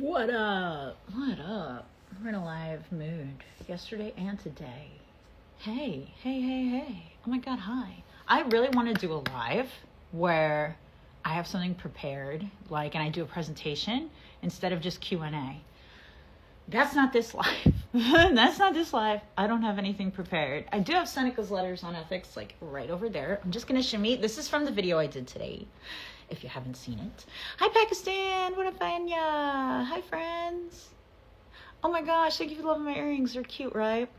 What up? What up? We're in a live mood. Yesterday and today. Hey. Oh my god, hi. I really want to do a live where I have something prepared, and I do a presentation instead of just Q&A. That's not this live. That's not this live. I don't have anything prepared. I do have Seneca's letters on ethics, right over there. I'm just going to shimmy. This is from the video I did today, if you haven't seen it. Hi, Pakistan. What up, Anya? Hi, friends. Oh my gosh, thank you for loving my earrings. They're cute, right?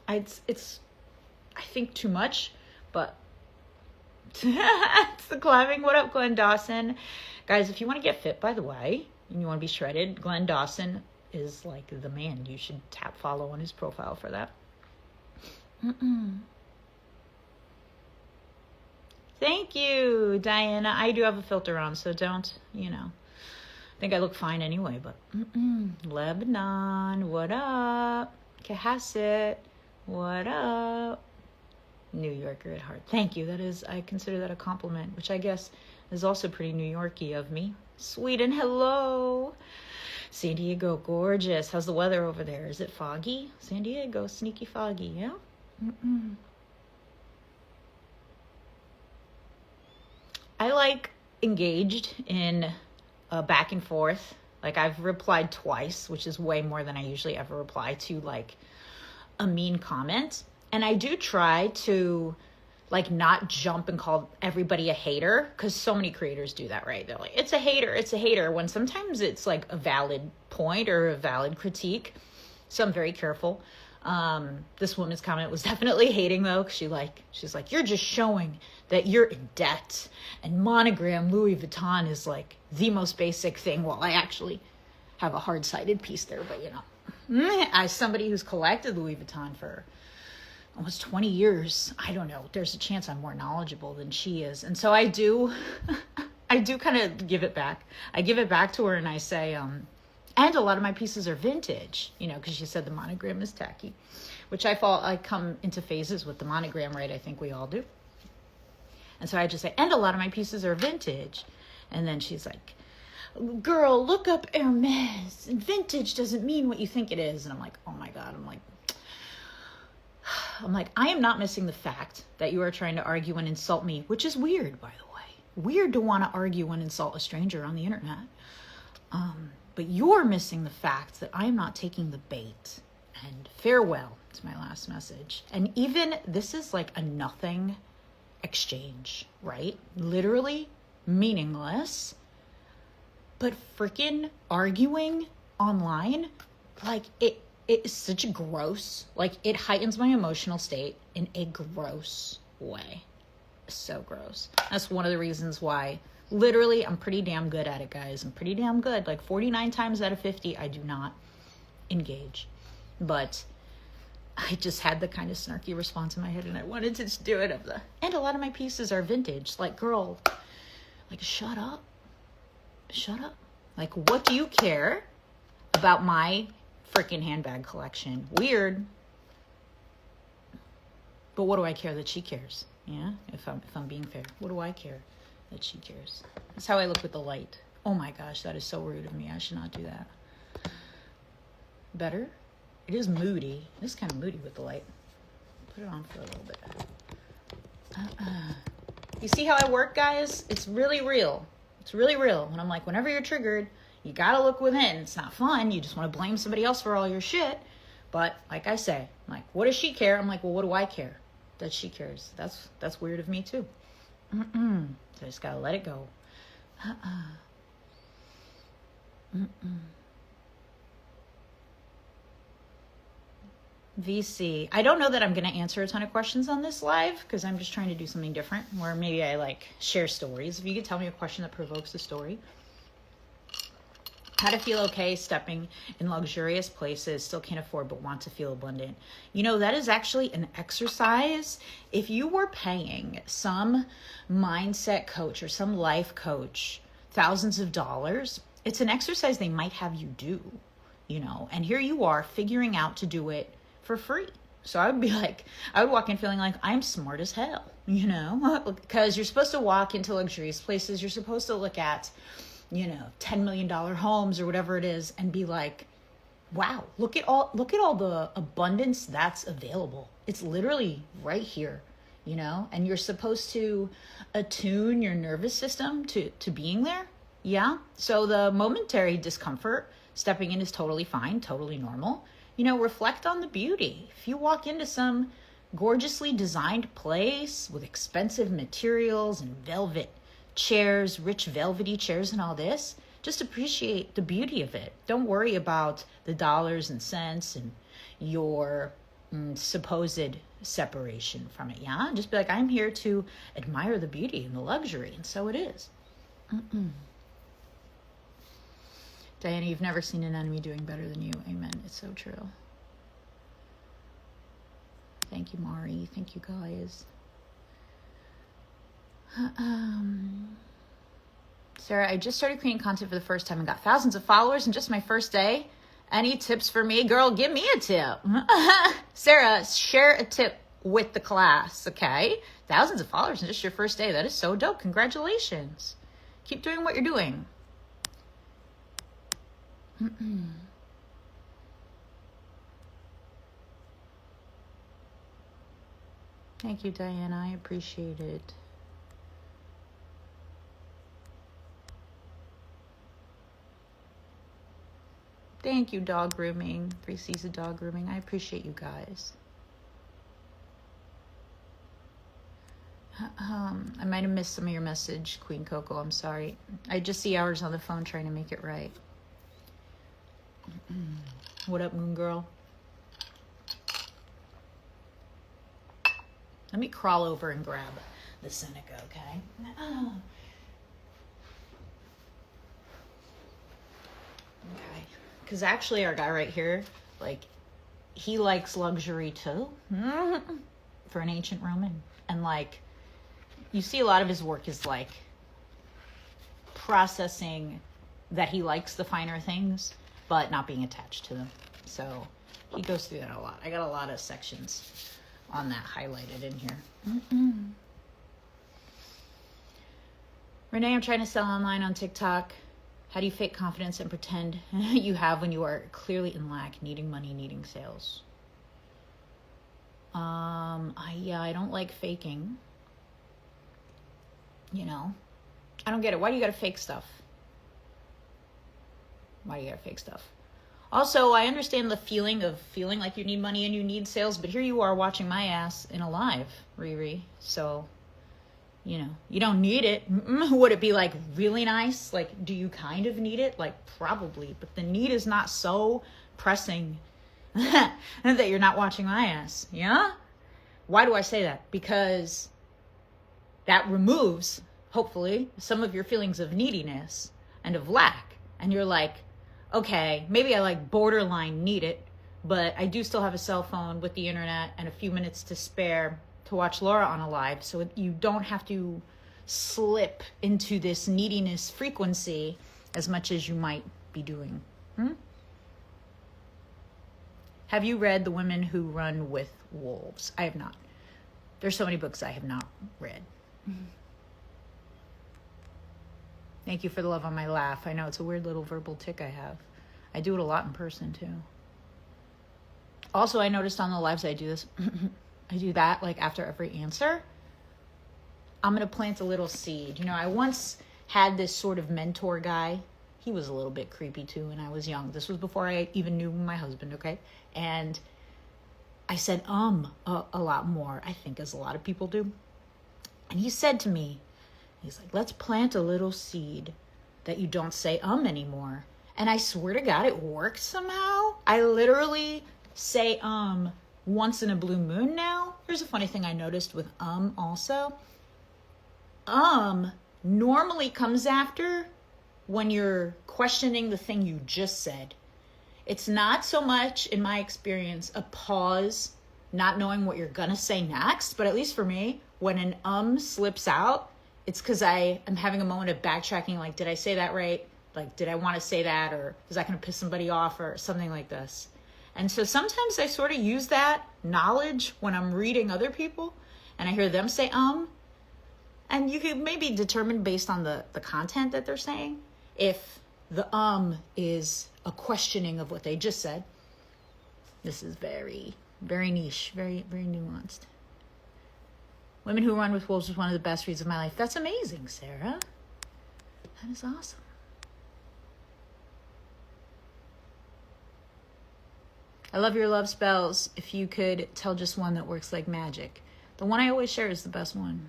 It's I think, too much, but it's the clapping. What up, Glenn Dawson? Guys, if you want to get fit, by the way, and you want to be shredded, Glenn Dawson is the man. You should tap follow on his profile for that. Thank you, Diana. I do have a filter on, so don't, I think I look fine anyway, but Lebanon, what up? Cohasset, what up? New Yorker at heart. Thank you. I consider that a compliment, which I guess is also pretty New Yorky of me. Sweden, hello. San Diego, gorgeous. How's the weather over there? Is it foggy? San Diego, sneaky foggy, yeah? I engaged in a back and forth. I've replied twice, which is way more than I usually ever reply to, a mean comment. And I do try to, not jump and call everybody a hater, because so many creators do that, right? They're like, it's a hater, when sometimes it's, a valid point or a valid critique. So I'm very careful. This woman's comment was definitely hating, though, because she's like, you're just showing that you're in debt, and Monogram Louis Vuitton is, the most basic thing. Well, I actually have a hard-sided piece there, but, as somebody who's collected Louis Vuitton for almost 20 years, I don't know, there's a chance I'm more knowledgeable than she is. And so I do kind of give it back. I give it back to her and I say, and a lot of my pieces are vintage, because she said the monogram is tacky, which I come into phases with the monogram, right? I think we all do. And so I just say, and a lot of my pieces are vintage. And then she's like, girl, look up Hermes. And vintage doesn't mean what you think it is. And I'm like, oh my God. I'm like, I am not missing the fact that you are trying to argue and insult me, which is weird, by the way. Weird to want to argue and insult a stranger on the internet. But you're missing the fact that I am not taking the bait. And farewell to my last message. And even this is a nothing exchange, right? Literally meaningless. But freaking arguing online, it is such a gross, it heightens my emotional state in a gross way. So gross. That's one of the reasons why, literally, I'm pretty damn good at it, guys. I'm pretty damn good. 49 times out of 50, I do not engage. But I just had the kind of snarky response in my head, and I wanted to just do it and a lot of my pieces are vintage. Girl, shut up. Shut up. What do you care about my freaking handbag collection? Weird. But what do I care that she cares? Yeah, if I'm being fair, what do I care that she cares? That's how I look with the light. Oh my gosh, that is so rude of me. I should not do that. Better? It is moody. It is kind of moody with the light. Put it on for a little bit. You see how I work, guys? It's really real. It's really real. When I'm whenever you're triggered, you gotta look within. It's not fun. You just want to blame somebody else for all your shit. But like I say, what does she care? I'm well, what do I care that she cares? That's weird of me too. So I just gotta let it go. VC. I don't know that I'm going to answer a ton of questions on this live, because I'm just trying to do something different, where maybe I share stories. If you could tell me a question that provokes a story. How to feel okay stepping in luxurious places, still can't afford but want to feel abundant. That is actually an exercise. If you were paying some mindset coach or some life coach thousands of dollars, it's an exercise they might have you do, and here you are figuring out to do it for free. So I would walk in feeling I'm smart as hell, because you're supposed to walk into luxurious places. You're supposed to look at $10 million homes or whatever it is, and be like, wow, look at all the abundance that's available. It's literally right here, and you're supposed to attune your nervous system to being there. Yeah. So the momentary discomfort stepping in is totally fine, totally normal. Reflect on the beauty. If you walk into some gorgeously designed place with expensive materials and velvet chairs, rich velvety chairs and all this, just appreciate the beauty of it. Don't worry about the dollars and cents and your supposed separation from it. Yeah. Just be like, I'm here to admire the beauty and the luxury. And so it is. Diana, you've never seen an enemy doing better than you. Amen. It's so true. Thank you, Mari. Thank you, guys. Sarah, I just started creating content for the first time and got thousands of followers in just my first day. Any tips for me? Girl, give me a tip. Sarah, share a tip with the class, okay? Thousands of followers in just your first day. That is so dope. Congratulations. Keep doing what you're doing. Thank you, Diana. I appreciate it. Thank you, dog grooming. 3 C's of dog grooming. I appreciate you guys. I might have missed some of your message, Queen Coco. I'm sorry. I just see hours on the phone trying to make it right. What up, Moon Girl? Let me crawl over and grab the Seneca, okay? Okay. Because actually our guy right here, he likes luxury too. For an ancient Roman. And you see a lot of his work is processing that he likes the finer things, but not being attached to them. So he goes through that a lot. I got a lot of sections on that highlighted in here. Renee, I'm trying to sell online on TikTok. How do you fake confidence and pretend you have when you are clearly in lack, needing money, needing sales? I don't like faking. I don't get it. Why do you gotta fake stuff? Why do you gotta fake stuff? Also, I understand the feeling of feeling like you need money and you need sales, but here you are watching my ass in a live, Riri. So, you don't need it. Would it be really nice? Do you kind of need it? Probably, but the need is not so pressing that you're not watching my ass. Yeah? Why do I say that? Because that removes, hopefully, some of your feelings of neediness and of lack. And you're like, okay, maybe I borderline need it, but I do still have a cell phone with the internet and a few minutes to spare to watch Laura on a live, so you don't have to slip into this neediness frequency as much as you might be doing. Have you read The Women Who Run with Wolves? I have not. There's so many books I have not read. Thank you for the love on my laugh. I know it's a weird little verbal tick I have. I do it a lot in person too. Also, I noticed on the lives I do this. I do that after every answer. I'm going to plant a little seed. I once had this sort of mentor guy. He was a little bit creepy too when I was young. This was before I even knew my husband, okay? And I said a lot more, I think, as a lot of people do. And he said to me, he's like, let's plant a little seed that you don't say anymore. And I swear to God, it worked somehow. I literally say once in a blue moon now. Here's a funny thing I noticed with also. Normally comes after when you're questioning the thing you just said. It's not so much, in my experience, a pause, not knowing what you're gonna say next, but at least for me, when an slips out, it's because I am having a moment of backtracking, did I say that right? Did I want to say that, or is that going to piss somebody off, or something like this? And so sometimes I sort of use that knowledge when I'm reading other people, and I hear them say and you can maybe determine based on the content that they're saying, If the is a questioning of what they just said, this is very, very niche, very, very nuanced. Women Who Run with Wolves was one of the best reads of my life. That's amazing, Sarah. That is awesome. I love your love spells. If you could tell just one that works like magic. The one I always share is the best one.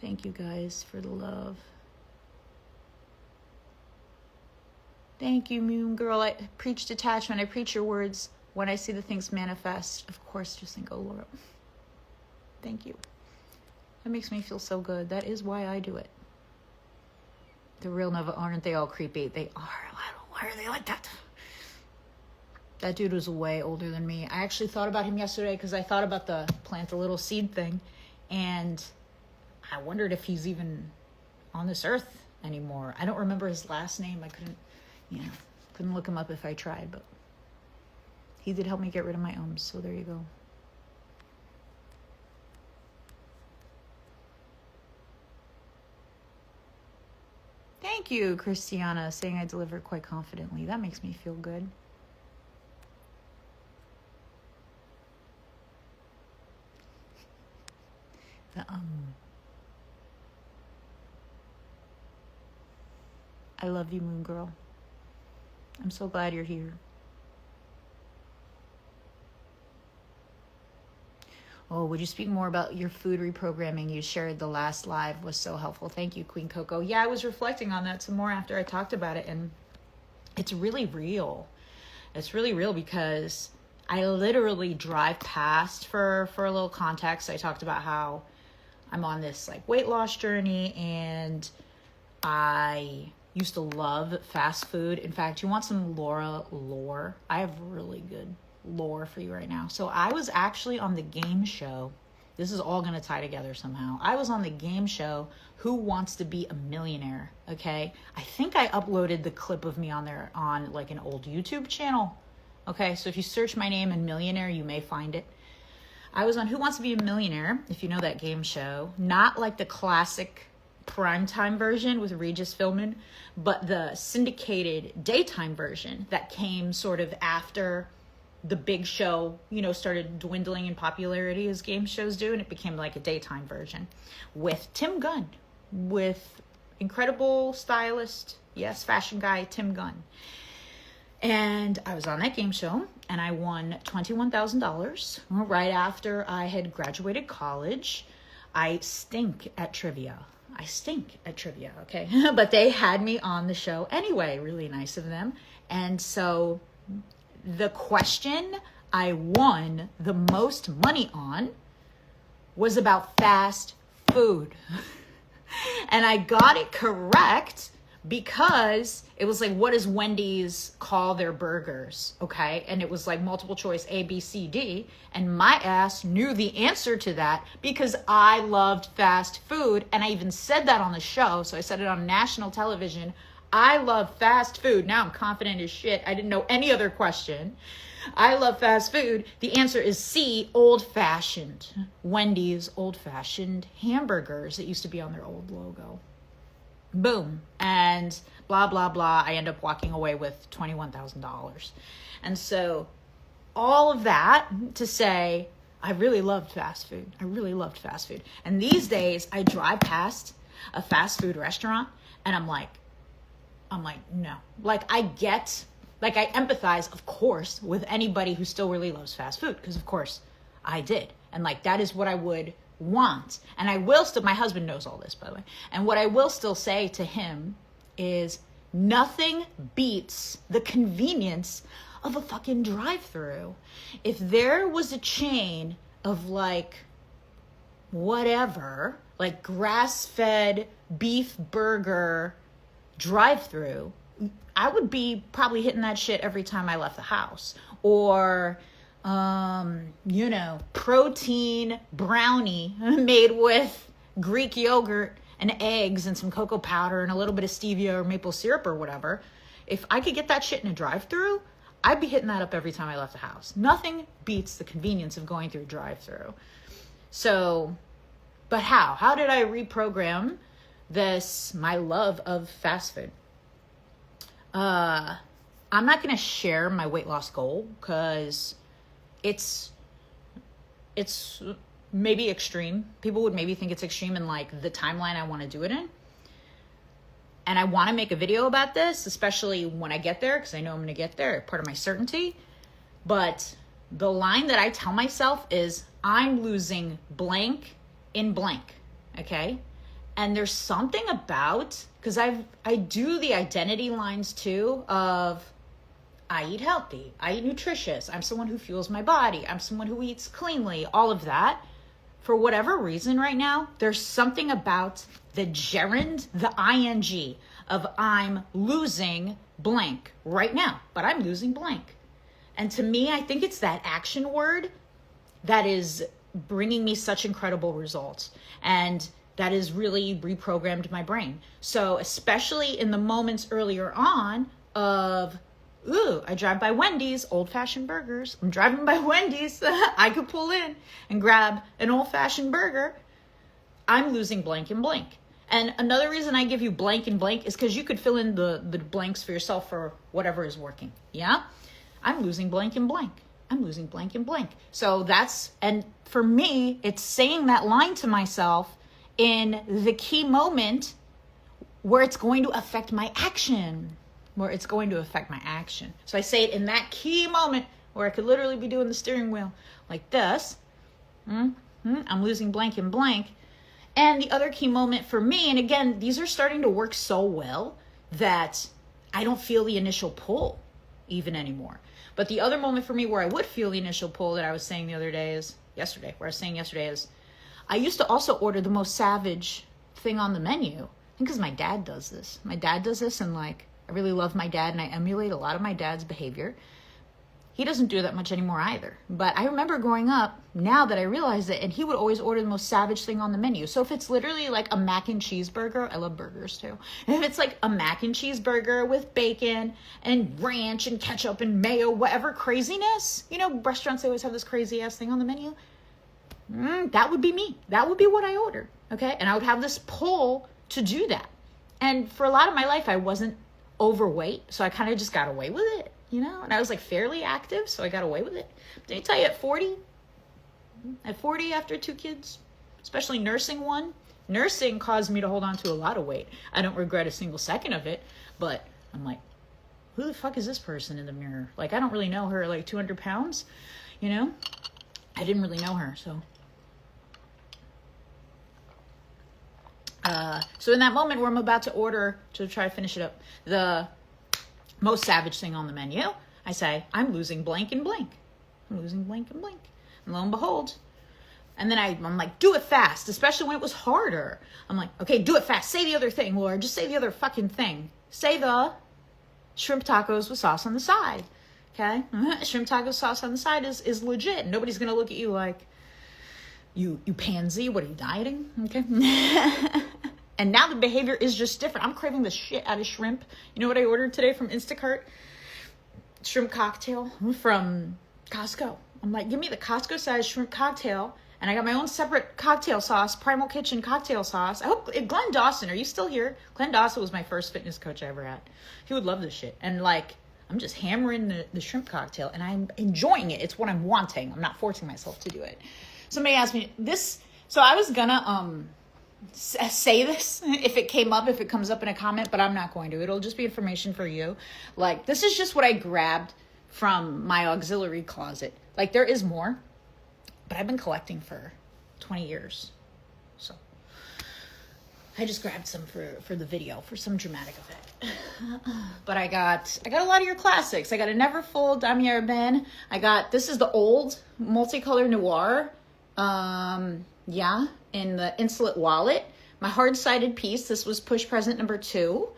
Thank you guys for the love. Thank you, Moon Girl. I preach detachment. I preach your words. When I see the things manifest, of course, just think, oh, Laura. Thank you. That makes me feel so good. That is why I do it. The real Nova, aren't they all creepy? They are. Why are they like that? That dude was way older than me. I actually thought about him yesterday because I thought about the plant a little seed thing. And I wondered if he's even on this earth anymore. I don't remember his last name. I couldn't look him up if I tried, but he did help me get rid of my ums, so there you go. Thank you, Christiana, saying I delivered quite confidently. That makes me feel good. I love you, Moon Girl. I'm so glad you're here. Oh, would you speak more about your food reprogramming you shared the last live was so helpful. Thank you, Queen Coco. Yeah, I was reflecting on that some more after I talked about it, and it's really real. It's really real because I literally drive past, for a little context, I talked about how I'm on this like weight loss journey, and I used to love fast food. In fact, you want some Laura lore? I have really good lore for you right now. So I was actually on the game show. This is all going to tie together somehow. I was on the game show Who Wants to Be a Millionaire, okay? I think I uploaded the clip of me on there on like an old YouTube channel. Okay, so if you search my name and millionaire, you may find it. I was on Who Wants to Be a Millionaire, if you know that game show. Not like the classic primetime version with Regis Philbin, but the syndicated daytime version that came sort of after the big show, started dwindling in popularity as game shows do, and it became like a daytime version with Tim Gunn, with incredible stylist, yes, fashion guy Tim Gunn. And I was on that game show, and I won $21,000 right after I had graduated college. I stink at trivia, okay? But they had me on the show anyway, really nice of them. And so the question I won the most money on was about fast food. And I got it correct because it was like, what does Wendy's call their burgers? Okay. And it was like multiple choice A, B, C, D. And my ass knew the answer to that because I loved fast food. And I even said that on the show. So I said it on national television. I love fast food. Now I'm confident as shit. I didn't know any other question. I love fast food. The answer is C, old-fashioned. Wendy's old-fashioned hamburgers that used to be on their old logo. Boom. And blah, blah, blah. I end up walking away with $21,000. And so all of that to say, I really loved fast food. And these days I drive past a fast food restaurant and I'm like, no. I empathize, of course, with anybody who still really loves fast food, because of course I did. And that is what I would want. And I will still, my husband knows all this, by the way. And what I will still say to him is nothing beats the convenience of a fucking drive-through. If there was a chain of whatever, grass-fed beef burger drive-through, I would be probably hitting that shit every time I left the house. Or, protein brownie made with Greek yogurt and eggs and some cocoa powder and a little bit of stevia or maple syrup or whatever. If I could get that shit in a drive-through, I'd be hitting that up every time I left the house. Nothing beats the convenience of going through a drive-through. So But how? How did I reprogram this, my love of fast food? I'm not going to share my weight loss goal because it's maybe extreme. People would maybe think it's extreme in like the timeline I want to do it in. And I want to make a video about this, especially when I get there, because I know I'm going to get there, part of my certainty. But the line that I tell myself is, I'm losing blank in blank, okay? And there's something about, because I do the identity lines too of, I eat healthy, I eat nutritious, I'm someone who fuels my body, I'm someone who eats cleanly, all of that. For whatever reason right now, there's something about the gerund, the ing of I'm losing blank right now, but I'm losing blank. And to me, I think it's that action word that is bringing me such incredible results. And that has really reprogrammed my brain. So especially in the moments earlier on of, ooh, I drive by Wendy's, old-fashioned burgers. I'm driving by Wendy's. I could pull in and grab an old-fashioned burger. I'm losing blank and blank. And another reason I give you blank and blank is because you could fill in the blanks for yourself for whatever is working. Yeah? I'm losing blank and blank. I'm losing blank and blank. So that's, and for me, it's saying that line to myself in the key moment where it's going to affect my action. Where it's going to affect my action. So I say it in that key moment where I could literally be doing the steering wheel like this. I'm losing blank and blank. And the other key moment for me, and again, these are starting to work so well that I don't feel the initial pull even anymore. But the other moment for me where I would feel the initial pull that I was saying the other day is, yesterday, I used to also order the most savage thing on the menu. I think because my dad does this. My dad does this, and like, I really love my dad and I emulate a lot of my dad's behavior. He doesn't do that much anymore either. But I remember growing up, now that I realize it, and he would always order the most savage thing on the menu. So if it's literally like a mac and cheese burger, I love burgers too. And if it's like a mac and cheese burger with bacon and ranch and ketchup and mayo, whatever craziness, you know, restaurants, they always have this crazy ass thing on the menu. That would be me. That would be what I ordered. Okay. And I would have this pull to do that. And for a lot of my life, I wasn't overweight. So I kind of just got away with it. You know, and I was like fairly active, so I got away with it. Did I tell you at 40 after 2 kids, especially nursing one, nursing caused me to hold on to a lot of weight. I don't regret a single second of it, but I'm like, who the fuck is this person in the mirror? Like, I don't really know her, like 200 pounds, you know? I didn't really know her, so. So in that moment where I'm about to order, to try to finish it up, the most savage thing on the menu, I say, I'm losing blank and blank. I'm losing blank and blank. And lo and behold, and then I'm like, do it fast, especially when it was harder. I'm like, okay, do it fast. Say the other thing, Lord. Just say the other fucking thing. Say the shrimp tacos with sauce on the side. Okay? Shrimp taco sauce on the side is legit. Nobody's going to look at you like, you pansy, what are you, dieting? Okay? And now the behavior is just different. I'm craving the shit out of shrimp. You know what I ordered today from Instacart? Shrimp cocktail from Costco. I'm like, give me the Costco size shrimp cocktail. And I got my own separate cocktail sauce, Primal Kitchen cocktail sauce. I hope, Glenn Dawson, are you still here? Glenn Dawson was my first fitness coach I ever had. He would love this shit. And like, I'm just hammering the shrimp cocktail and I'm enjoying it. It's what I'm wanting. I'm not forcing myself to do it. Somebody asked me this. So I was gonna, say this if it comes up in a comment, but I'm not going to. It'll just be information for you. Like, this is just what I grabbed from my auxiliary closet. Like, there is more, but I've been collecting for 20 years. So I just grabbed some for the video, for some dramatic effect. But I got a lot of your classics. I got a Neverfull Damier Ben. This is the old multicolor noir. In the Insolite wallet. My hard-sided piece, this was push present number 2.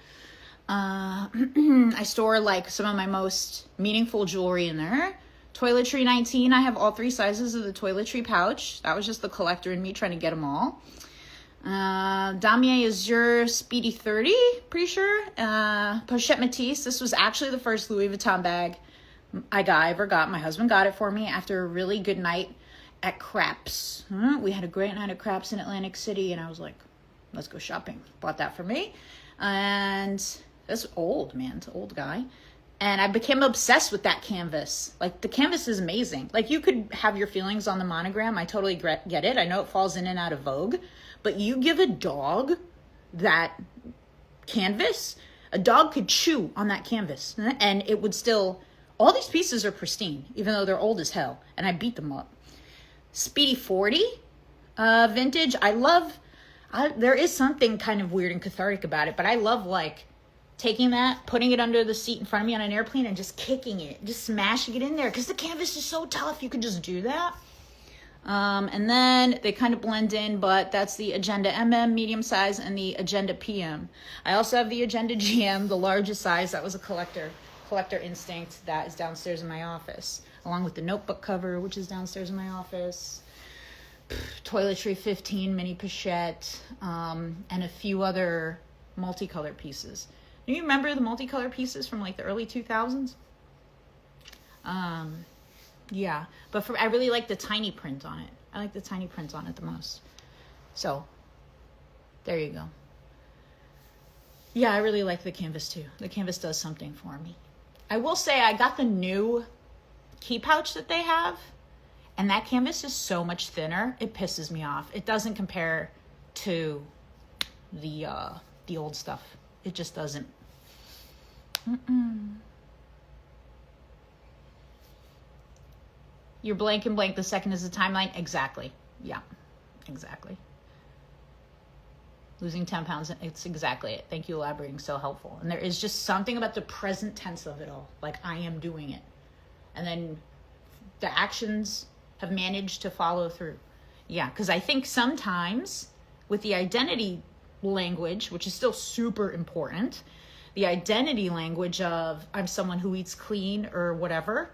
I store like some of my most meaningful jewelry in there. Toiletry 19, I have all 3 sizes of the toiletry pouch. That was just the collector in me trying to get them all. Damier Azur Speedy 30, pretty sure. Pochette Métis, this was actually the first Louis Vuitton bag I ever got. My husband got it for me after a really good night at craps. We had a great night at craps in Atlantic City, and I was like, let's go shopping. Bought that for me. And that's old, man. It's an old guy. And I became obsessed with that canvas. Like, the canvas is amazing. Like, you could have your feelings on the monogram. I totally get it. I know it falls in and out of vogue. But you give a dog that canvas, a dog could chew on that canvas. And it would still... All these pieces are pristine, even though they're old as hell. And I beat them up. Speedy 40 vintage. There is something kind of weird and cathartic about it. But I love, like... taking that, putting it under the seat in front of me on an airplane and just kicking it, just smashing it in there. Because the canvas is so tough, you could just do that. And then they kind of blend in, but that's the Agenda MM, medium size, and the Agenda PM. I also have the Agenda GM, the largest size. That was a collector instinct that is downstairs in my office. Along with the notebook cover, which is downstairs in my office. Toiletry 15, mini pochette, and a few other multicolored pieces. Do you remember the multicolor pieces from like the early 2000s? Yeah, but I really like the tiny print on it. I like the tiny print on it the most. So, there you go. Yeah, I really like the canvas too. The canvas does something for me. I will say I got the new key pouch that they have, and that canvas is so much thinner, it pisses me off. It doesn't compare to the old stuff. It just doesn't. You're blank and blank. The second is the timeline. Exactly. Yeah, exactly. Losing 10 pounds. It's exactly it. Thank you, elaborating. So helpful. And there is just something about the present tense of it all. Like, I am doing it. And then the actions have managed to follow through. Yeah, because I think sometimes with the identity language, which is still super important, the identity language of I'm someone who eats clean or whatever,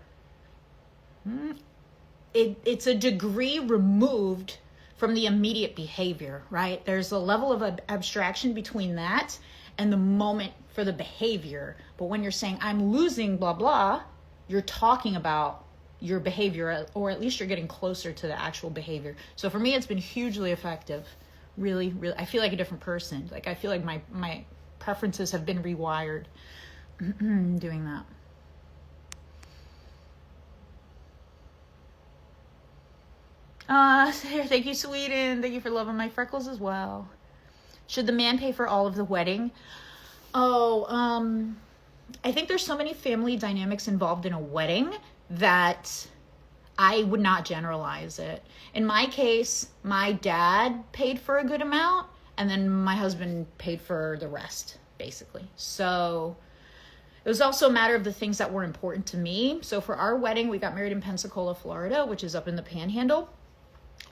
it's a degree removed from the immediate behavior, right? There's a level of abstraction between that and the moment for the behavior. But when you're saying I'm losing blah, blah, you're talking about your behavior, or at least you're getting closer to the actual behavior. So for me, it's been hugely effective. Really, really, I feel like a different person. Like, I feel like my preferences have been rewired doing that. Thank you, Sweden. Thank you for loving my freckles as well. Should the man pay for all of the wedding? I think there's so many family dynamics involved in a wedding that I would not generalize it. In my case, my dad paid for a good amount, and then my husband paid for the rest, basically. So it was also a matter of the things that were important to me. So for our wedding, we got married in Pensacola, Florida, which is up in the Panhandle.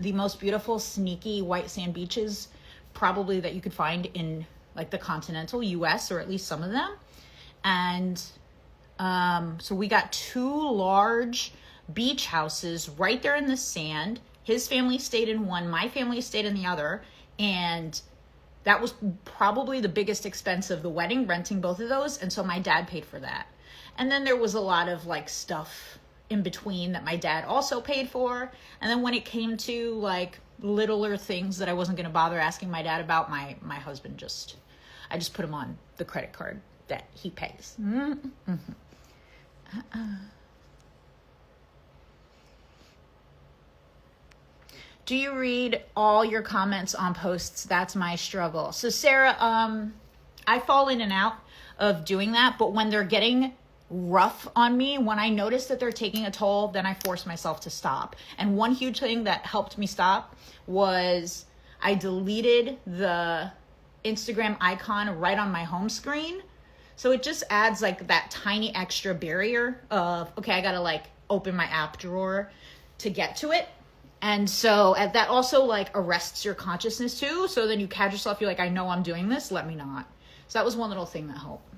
The most beautiful, sneaky white sand beaches probably that you could find in like the continental US, or at least some of them. And so we got 2 large beach houses right there in the sand. His family stayed in one, my family stayed in the other, and that was probably the biggest expense of the wedding, renting both of those, and so my dad paid for that. And then there was a lot of like stuff in between that my dad also paid for, and then when it came to like littler things that I wasn't going to bother asking my dad about, my husband I just put him on the credit card that he pays. Do you read all your comments on posts? That's my struggle. So Sarah, I fall in and out of doing that, but when they're getting rough on me, when I notice that they're taking a toll, then I force myself to stop. And one huge thing that helped me stop was I deleted the Instagram icon right on my home screen. So it just adds like that tiny extra barrier of, okay, I gotta like open my app drawer to get to it. And so that also like arrests your consciousness too. So then you catch yourself, you're like, I know I'm doing this, let me not. So that was one little thing that helped.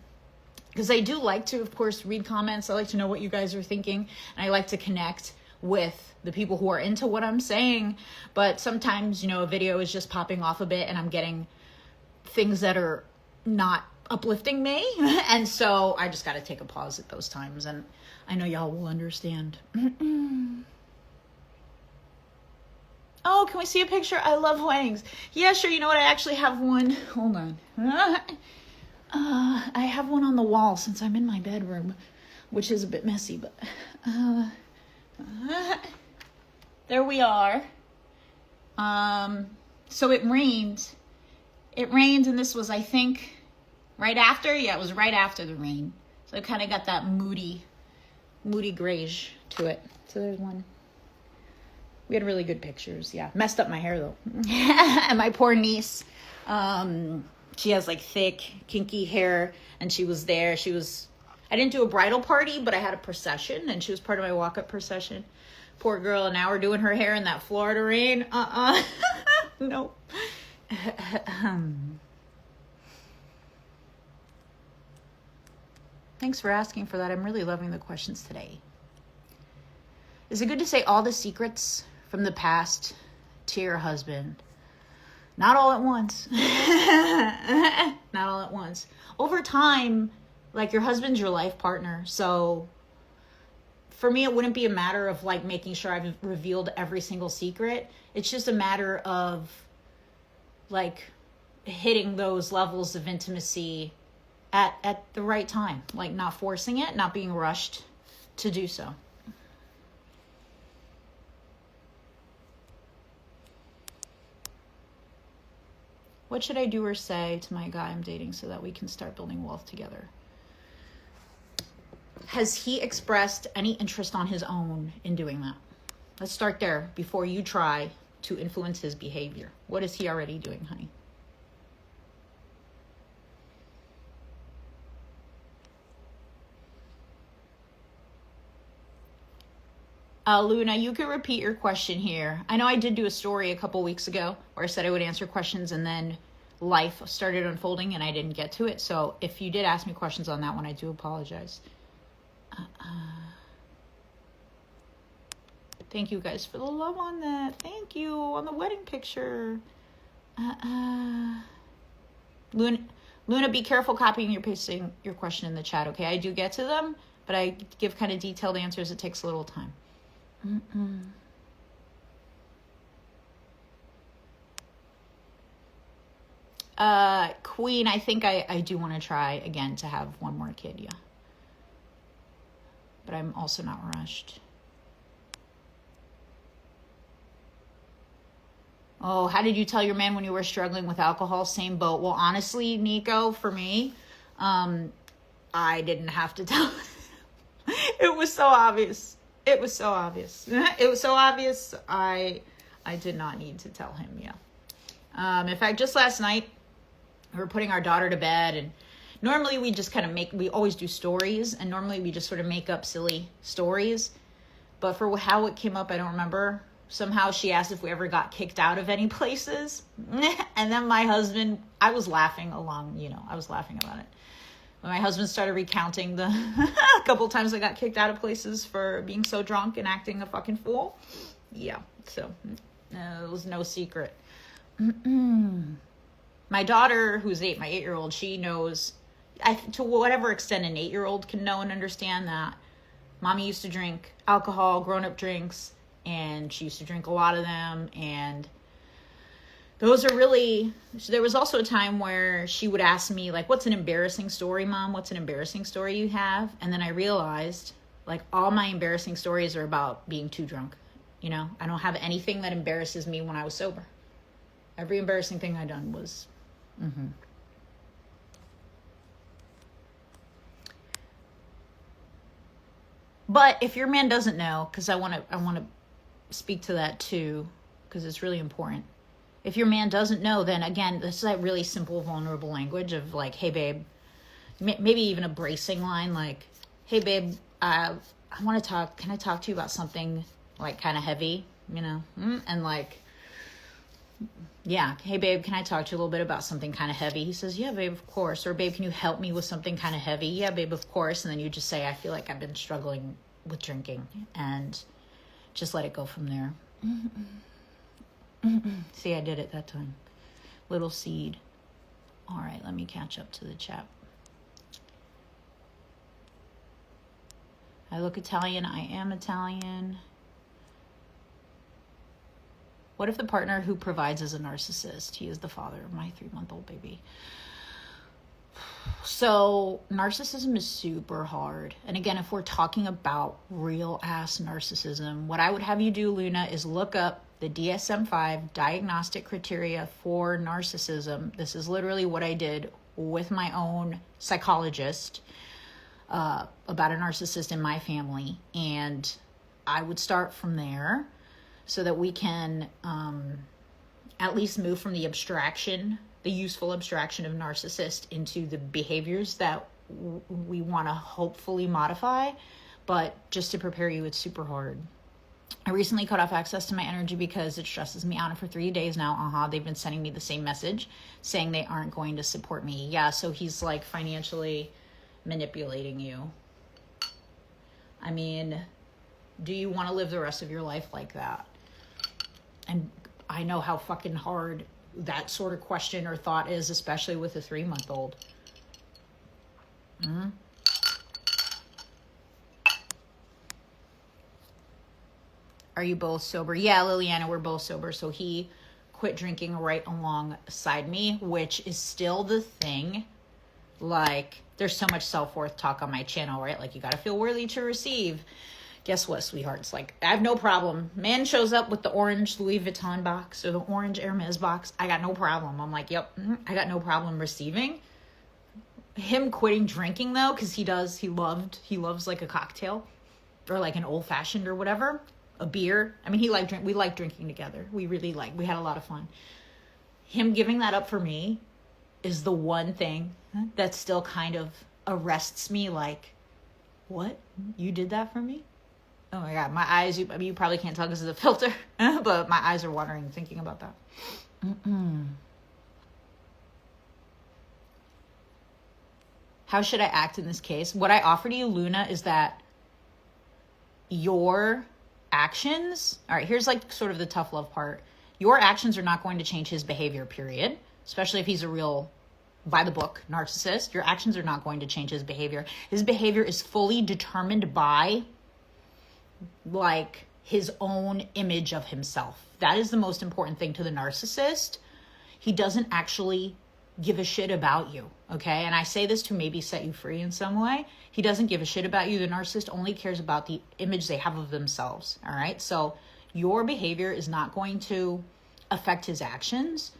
Because I do like to, of course, read comments. I like to know what you guys are thinking. And I like to connect with the people who are into what I'm saying. But sometimes, a video is just popping off a bit and I'm getting things that are not uplifting me. And so I just got to take a pause at those times. And I know y'all will understand. Oh, can we see a picture? I love weddings. Yeah, sure. You know what? I actually have one. Hold on. I have one on the wall since I'm in my bedroom, which is a bit messy, but there we are. So it rained. It rained, and this was, I think, right after. Yeah, it was right after the rain. So it kind of got that moody grayish to it. So there's one. We had really good pictures. Yeah, messed up my hair though. And my poor niece, she has like thick, kinky hair, and she was there. I didn't do a bridal party, but I had a procession, and she was part of my walk-up procession. Poor girl, and now we're doing her hair in that Florida rain. No. Thanks for asking for that. I'm really loving the questions today. Is it good to say all the secrets from the past to your husband? Not all at once. Not all at once. Over time, like, your husband's your life partner. So for me, it wouldn't be a matter of like making sure I've revealed every single secret. It's just a matter of like hitting those levels of intimacy at the right time, like not forcing it, not being rushed to do so. What should I do or say to my guy I'm dating so that we can start building wealth together? Has he expressed any interest on his own in doing that? Let's start there before you try to influence his behavior. What is he already doing, honey? Luna, you could repeat your question here. I know I did do a story a couple weeks ago where I said I would answer questions and then life started unfolding and I didn't get to it. So if you did ask me questions on that one, I do apologize. Thank you guys for the love on that. Thank you on the wedding picture. Luna, be careful copying or pasting your question in the chat, okay? I do get to them, but I give kind of detailed answers. It takes a little time. Queen, I think I do want to try again to have one more kid, yeah. But I'm also not rushed. Oh, how did you tell your man when you were struggling with alcohol? Same boat. Well, honestly, Nico, for me, I didn't have to tell. It was so obvious. It was so obvious. It was so obvious. I did not need to tell him, yeah. In fact, just last night, we were putting our daughter to bed, and normally we just kind of we always do stories, and normally we just sort of make up silly stories. But for how it came up, I don't remember. Somehow she asked if we ever got kicked out of any places. And then my husband, I was laughing along, I was laughing about it. When my husband started recounting the a couple times I got kicked out of places for being so drunk and acting a fucking fool. Yeah, so it was no secret. My daughter, who's 8, my 8-year-old, she knows, to whatever extent an 8-year-old can know and understand that mommy used to drink alcohol, grown-up drinks, and she used to drink a lot of them, and those are really, there was also a time where she would ask me, like, what's an embarrassing story, Mom? What's an embarrassing story you have? And then I realized, like, all my embarrassing stories are about being too drunk. I don't have anything that embarrasses me when I was sober. Every embarrassing thing I done was, But if your man doesn't know, because I want to speak to that too, because it's really important. If your man doesn't know, then again, this is that really simple, vulnerable language of like, hey, babe, maybe even a bracing line like, hey, babe, I want to talk. Can I talk to you about something like kind of heavy, And like, yeah, hey, babe, can I talk to you a little bit about something kind of heavy? He says, yeah, babe, of course. Or, babe, can you help me with something kind of heavy? Yeah, babe, of course. And then you just say, I feel like I've been struggling with drinking, and just let it go from there. See, I did it that time. Little seed. All right, let me catch up to the chat. I look Italian. I am Italian. What if the partner who provides is a narcissist? He is the father of my 3-month-old baby. So narcissism is super hard. And again, if we're talking about real ass narcissism, what I would have you do, Luna, is look up the DSM-5 diagnostic criteria for narcissism. This is literally what I did with my own psychologist about a narcissist in my family. And I would start from there so that we can at least move from the abstraction, the useful abstraction of narcissist, into the behaviors that we want to hopefully modify. But just to prepare you, it's super hard. I recently cut off access to my energy because it stresses me out, and for 3 days now, they've been sending me the same message saying they aren't going to support me. Yeah, so he's like financially manipulating you. I mean, do you want to live the rest of your life like that? And I know how fucking hard that sort of question or thought is, especially with a 3-month-old. Are you both sober? Yeah, Liliana, we're both sober. So he quit drinking right alongside me, which is still the thing. Like, there's so much self-worth talk on my channel, right? Like, you got to feel worthy to receive. Guess what, sweethearts? Like, I have no problem. Man shows up with the orange Louis Vuitton box or the orange Hermes box. I got no problem. I'm like, yep, I got no problem receiving. Him quitting drinking, though, because he loves like a cocktail or like an old fashioned or whatever, a beer. I mean, we like drinking together. We had a lot of fun. Him giving that up for me is the one thing that still kind of arrests me. Like, what? You did that for me? Oh my God, my eyes, you probably can't tell because of the filter, but my eyes are watering thinking about that. How should I act in this case? What I offer to you, Luna, is that your actions, all right, here's like sort of the tough love part. Your actions are not going to change his behavior, period. Especially if he's a real, by the book, narcissist. Your actions are not going to change his behavior. His behavior is fully determined by like his own image of himself. That is the most important thing to the narcissist. He doesn't actually give a shit about you, okay? And I say this to maybe set you free in some way. He doesn't give a shit about you. The narcissist only cares about the image they have of themselves, all right? So your behavior is not going to affect his actions.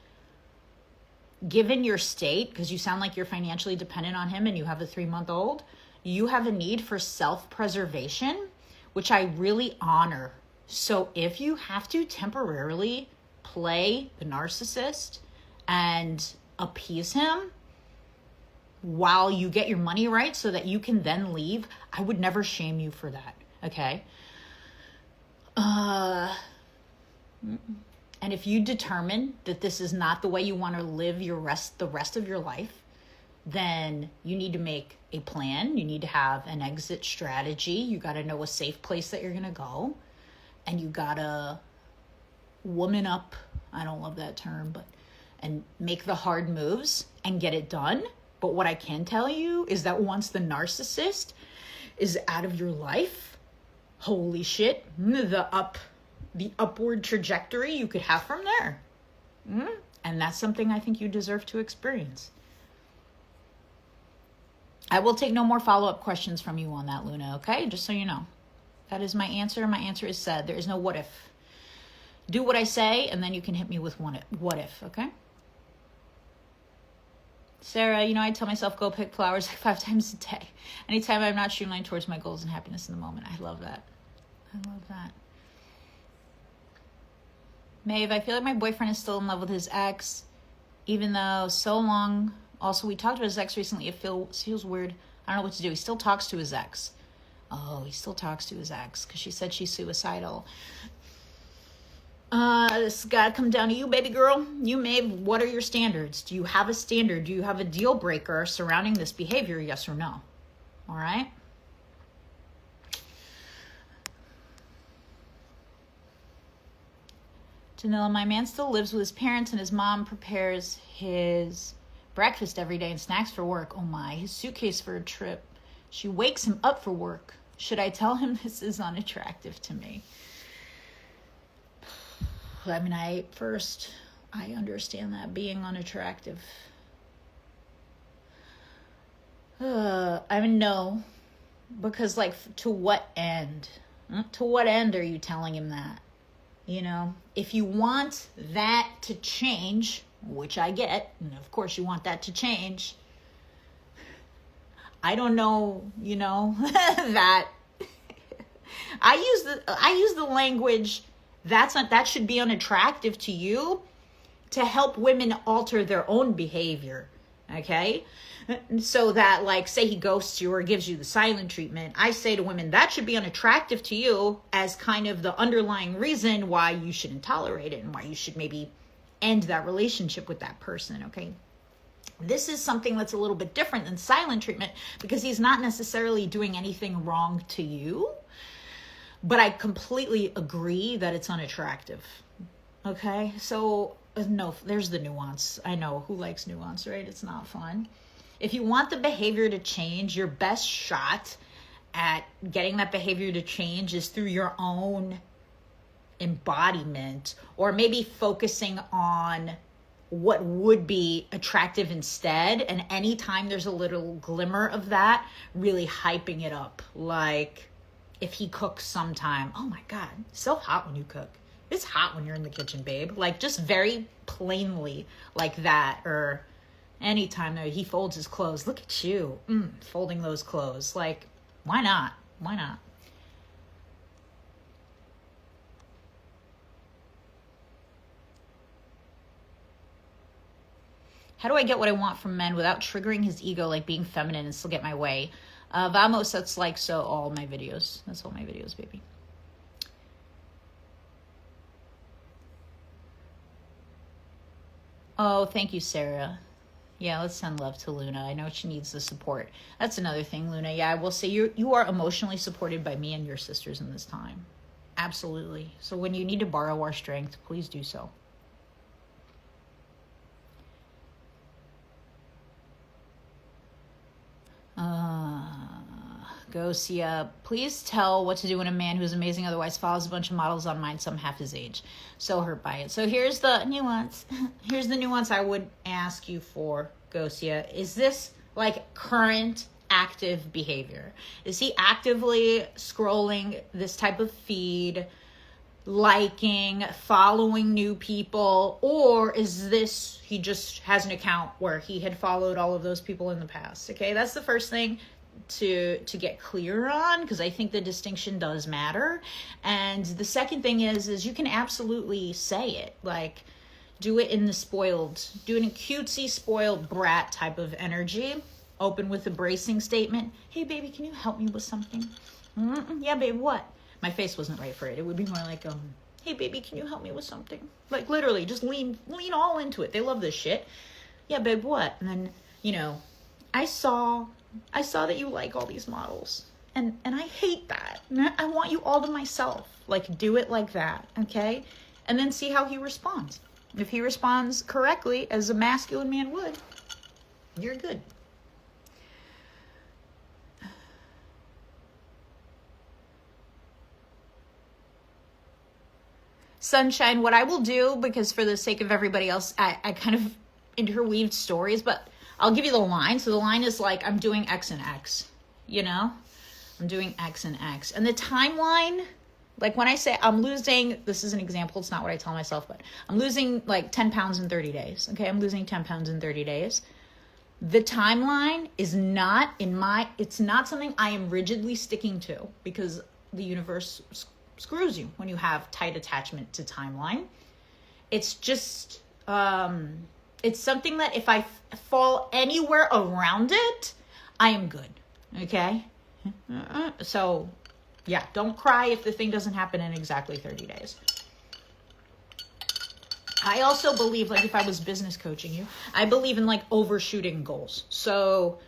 Given your state, because you sound like you're financially dependent on him and you have a 3-month-old, you have a need for self-preservation, which I really honor. So if you have to temporarily play the narcissist and appease him while you get your money right so that you can then leave, I would never shame you for that, okay? And if you determine that this is not the way you want to live the rest of your life, then you need to make a plan. You need to have an exit strategy. You got to know a safe place that you're going to go. And you got to woman up. I don't love that term, and make the hard moves and get it done. But what I can tell you is that once the narcissist is out of your life, holy shit, the upward trajectory you could have from there. And that's something I think you deserve to experience. I will take no more follow-up questions from you on that, Luna, okay? Just so you know. That is my answer. My answer is said. There is no what if. Do what I say, and then you can hit me with what if, okay? Sarah, I tell myself go pick flowers like 5 times a day. Anytime I'm not streamlined towards my goals and happiness in the moment. I love that. Maeve, I feel like my boyfriend is still in love with his ex, even though so long. Also, we talked about his ex recently. It feels weird. I don't know what to do. He still talks to his ex. Oh, he still talks to his ex because she said she's suicidal. This got to come down to you, baby girl. You, Maeve, what are your standards? Do you have a standard? Do you have a deal breaker surrounding this behavior, yes or no? All right? Janilla, my man still lives with his parents and his mom prepares his breakfast every day and snacks for work. Oh my, his suitcase for a trip. She wakes him up for work. Should I tell him this is unattractive to me? I mean, I understand that being unattractive. I mean, no, because like, to what end? To what end are you telling him that? You know, if you want that to change, which I get, and of course you want that to change, I don't know, you know, that I use the language that should be unattractive to you to help women alter their own behavior. Okay? So that, like, say he ghosts you or gives you the silent treatment, I say to women that should be unattractive to you as kind of the underlying reason why you shouldn't tolerate it and why you should maybe end that relationship with that person. Okay? This is something that's a little bit different than silent treatment because he's not necessarily doing anything wrong to you, but I completely agree that it's unattractive. Okay? So, no, there's the nuance. I know, who likes nuance, right? It's not fun. If you want the behavior to change, your best shot at getting that behavior to change is through your own embodiment, or maybe focusing on what would be attractive instead. And anytime there's a little glimmer of that, really hyping it up. Like, if he cooks sometime, oh my God, it's so hot when you cook. It's hot when you're in the kitchen, babe. Like, just very plainly like that. Or anytime that he folds his clothes, look at you, folding those clothes. Like, why not? Why not? How do I get what I want from men without triggering his ego, like being feminine and still get my way? Vamos, that's like so all my videos. That's all my videos, baby. Oh, thank you, Sarah. Yeah, let's send love to Luna. I know she needs the support. That's another thing, Luna. Yeah, I will say you are emotionally supported by me and your sisters in this time. Absolutely. So when you need to borrow our strength, please do so. Gosia, please tell what to do when a man who's amazing otherwise follows a bunch of models online, some half his age. So hurt by it. So here's the nuance. Here's the nuance I would ask you for, Gosia. Is this like current active behavior? Is he actively scrolling this type of feed, liking, following new people, or is this he just has an account where he had followed all of those people in the past? Okay, that's the first thing to get clear on, because I think the distinction does matter. And the second thing is you can absolutely say it, like, do it in a cutesy spoiled brat type of energy. Open with a bracing statement. Hey baby, can you help me with something? Yeah babe, what? My face wasn't right for it. It would be more like, hey baby, can you help me with something? Like, literally, just lean all into it. They love this shit. Yeah babe, what? And then, you know, I saw that you like all these models, and I hate that. I want you all to myself. Like, do it like that, okay? And then see how he responds. If he responds correctly, as a masculine man would, you're good. Sunshine, what I will do, because for the sake of everybody else, I kind of interweaved stories, but I'll give you the line. So the line is like, I'm doing X and X, you know? I'm doing X and X. And the timeline, like when I say I'm losing, this is an example, it's not what I tell myself, but I'm losing like 10 pounds in 30 days. Okay, I'm losing 10 pounds in 30 days. The timeline is it's not something I am rigidly sticking to, because the universe screws you when you have tight attachment to timeline. It's just, it's something that if I fall anywhere around it, I am good. Okay? So, yeah, don't cry if the thing doesn't happen in exactly 30 days. I also believe, like, if I was business coaching you, I believe in, like, overshooting goals. So,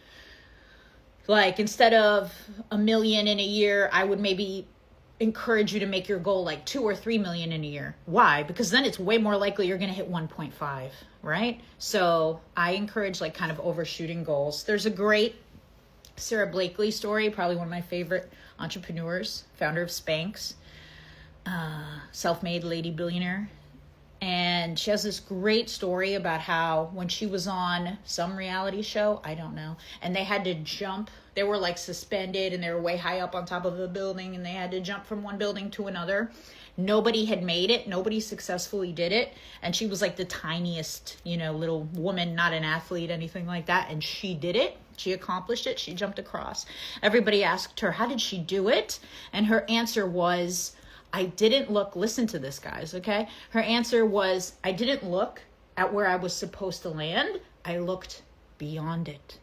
like, instead of 1 million in a year, I would maybe encourage you to make your goal like 2 or 3 million in a year. Why? Because then it's way more likely you're going to hit 1.5, right? So I encourage like kind of overshooting goals. There's a great Sarah Blakely story, probably one of my favorite entrepreneurs, founder of Spanx, self-made lady billionaire. And she has this great story about how when she was on some reality show, I don't know, and they had to jump, they were like suspended and they were way high up on top of the building and they had to jump from one building to another. Nobody had made it. Nobody successfully did it. And she was like the tiniest, little woman, not an athlete, anything like that. And she did it. She accomplished it. She jumped across. Everybody asked her, how did she do it? And her answer was, I didn't look, listen to this, guys, okay? Her answer was, I didn't look at where I was supposed to land. I looked beyond it.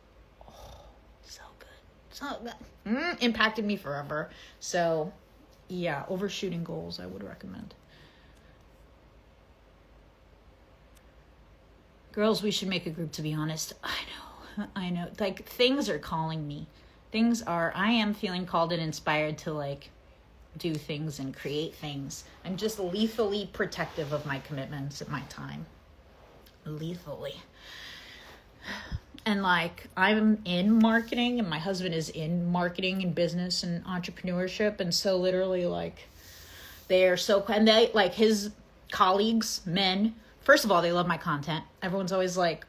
Oh, so good. So good. Impacted me forever. So, yeah, overshooting goals, I would recommend. Girls, we should make a group, to be honest. I know. Like, things are calling me. I am feeling called and inspired to, like, do things and create things. I'm just lethally protective of my commitments and my time. Lethally. And like, I'm in marketing and my husband is in marketing and business and entrepreneurship. And so literally like, and they, like his colleagues, men, first of all, they love my content. Everyone's always like,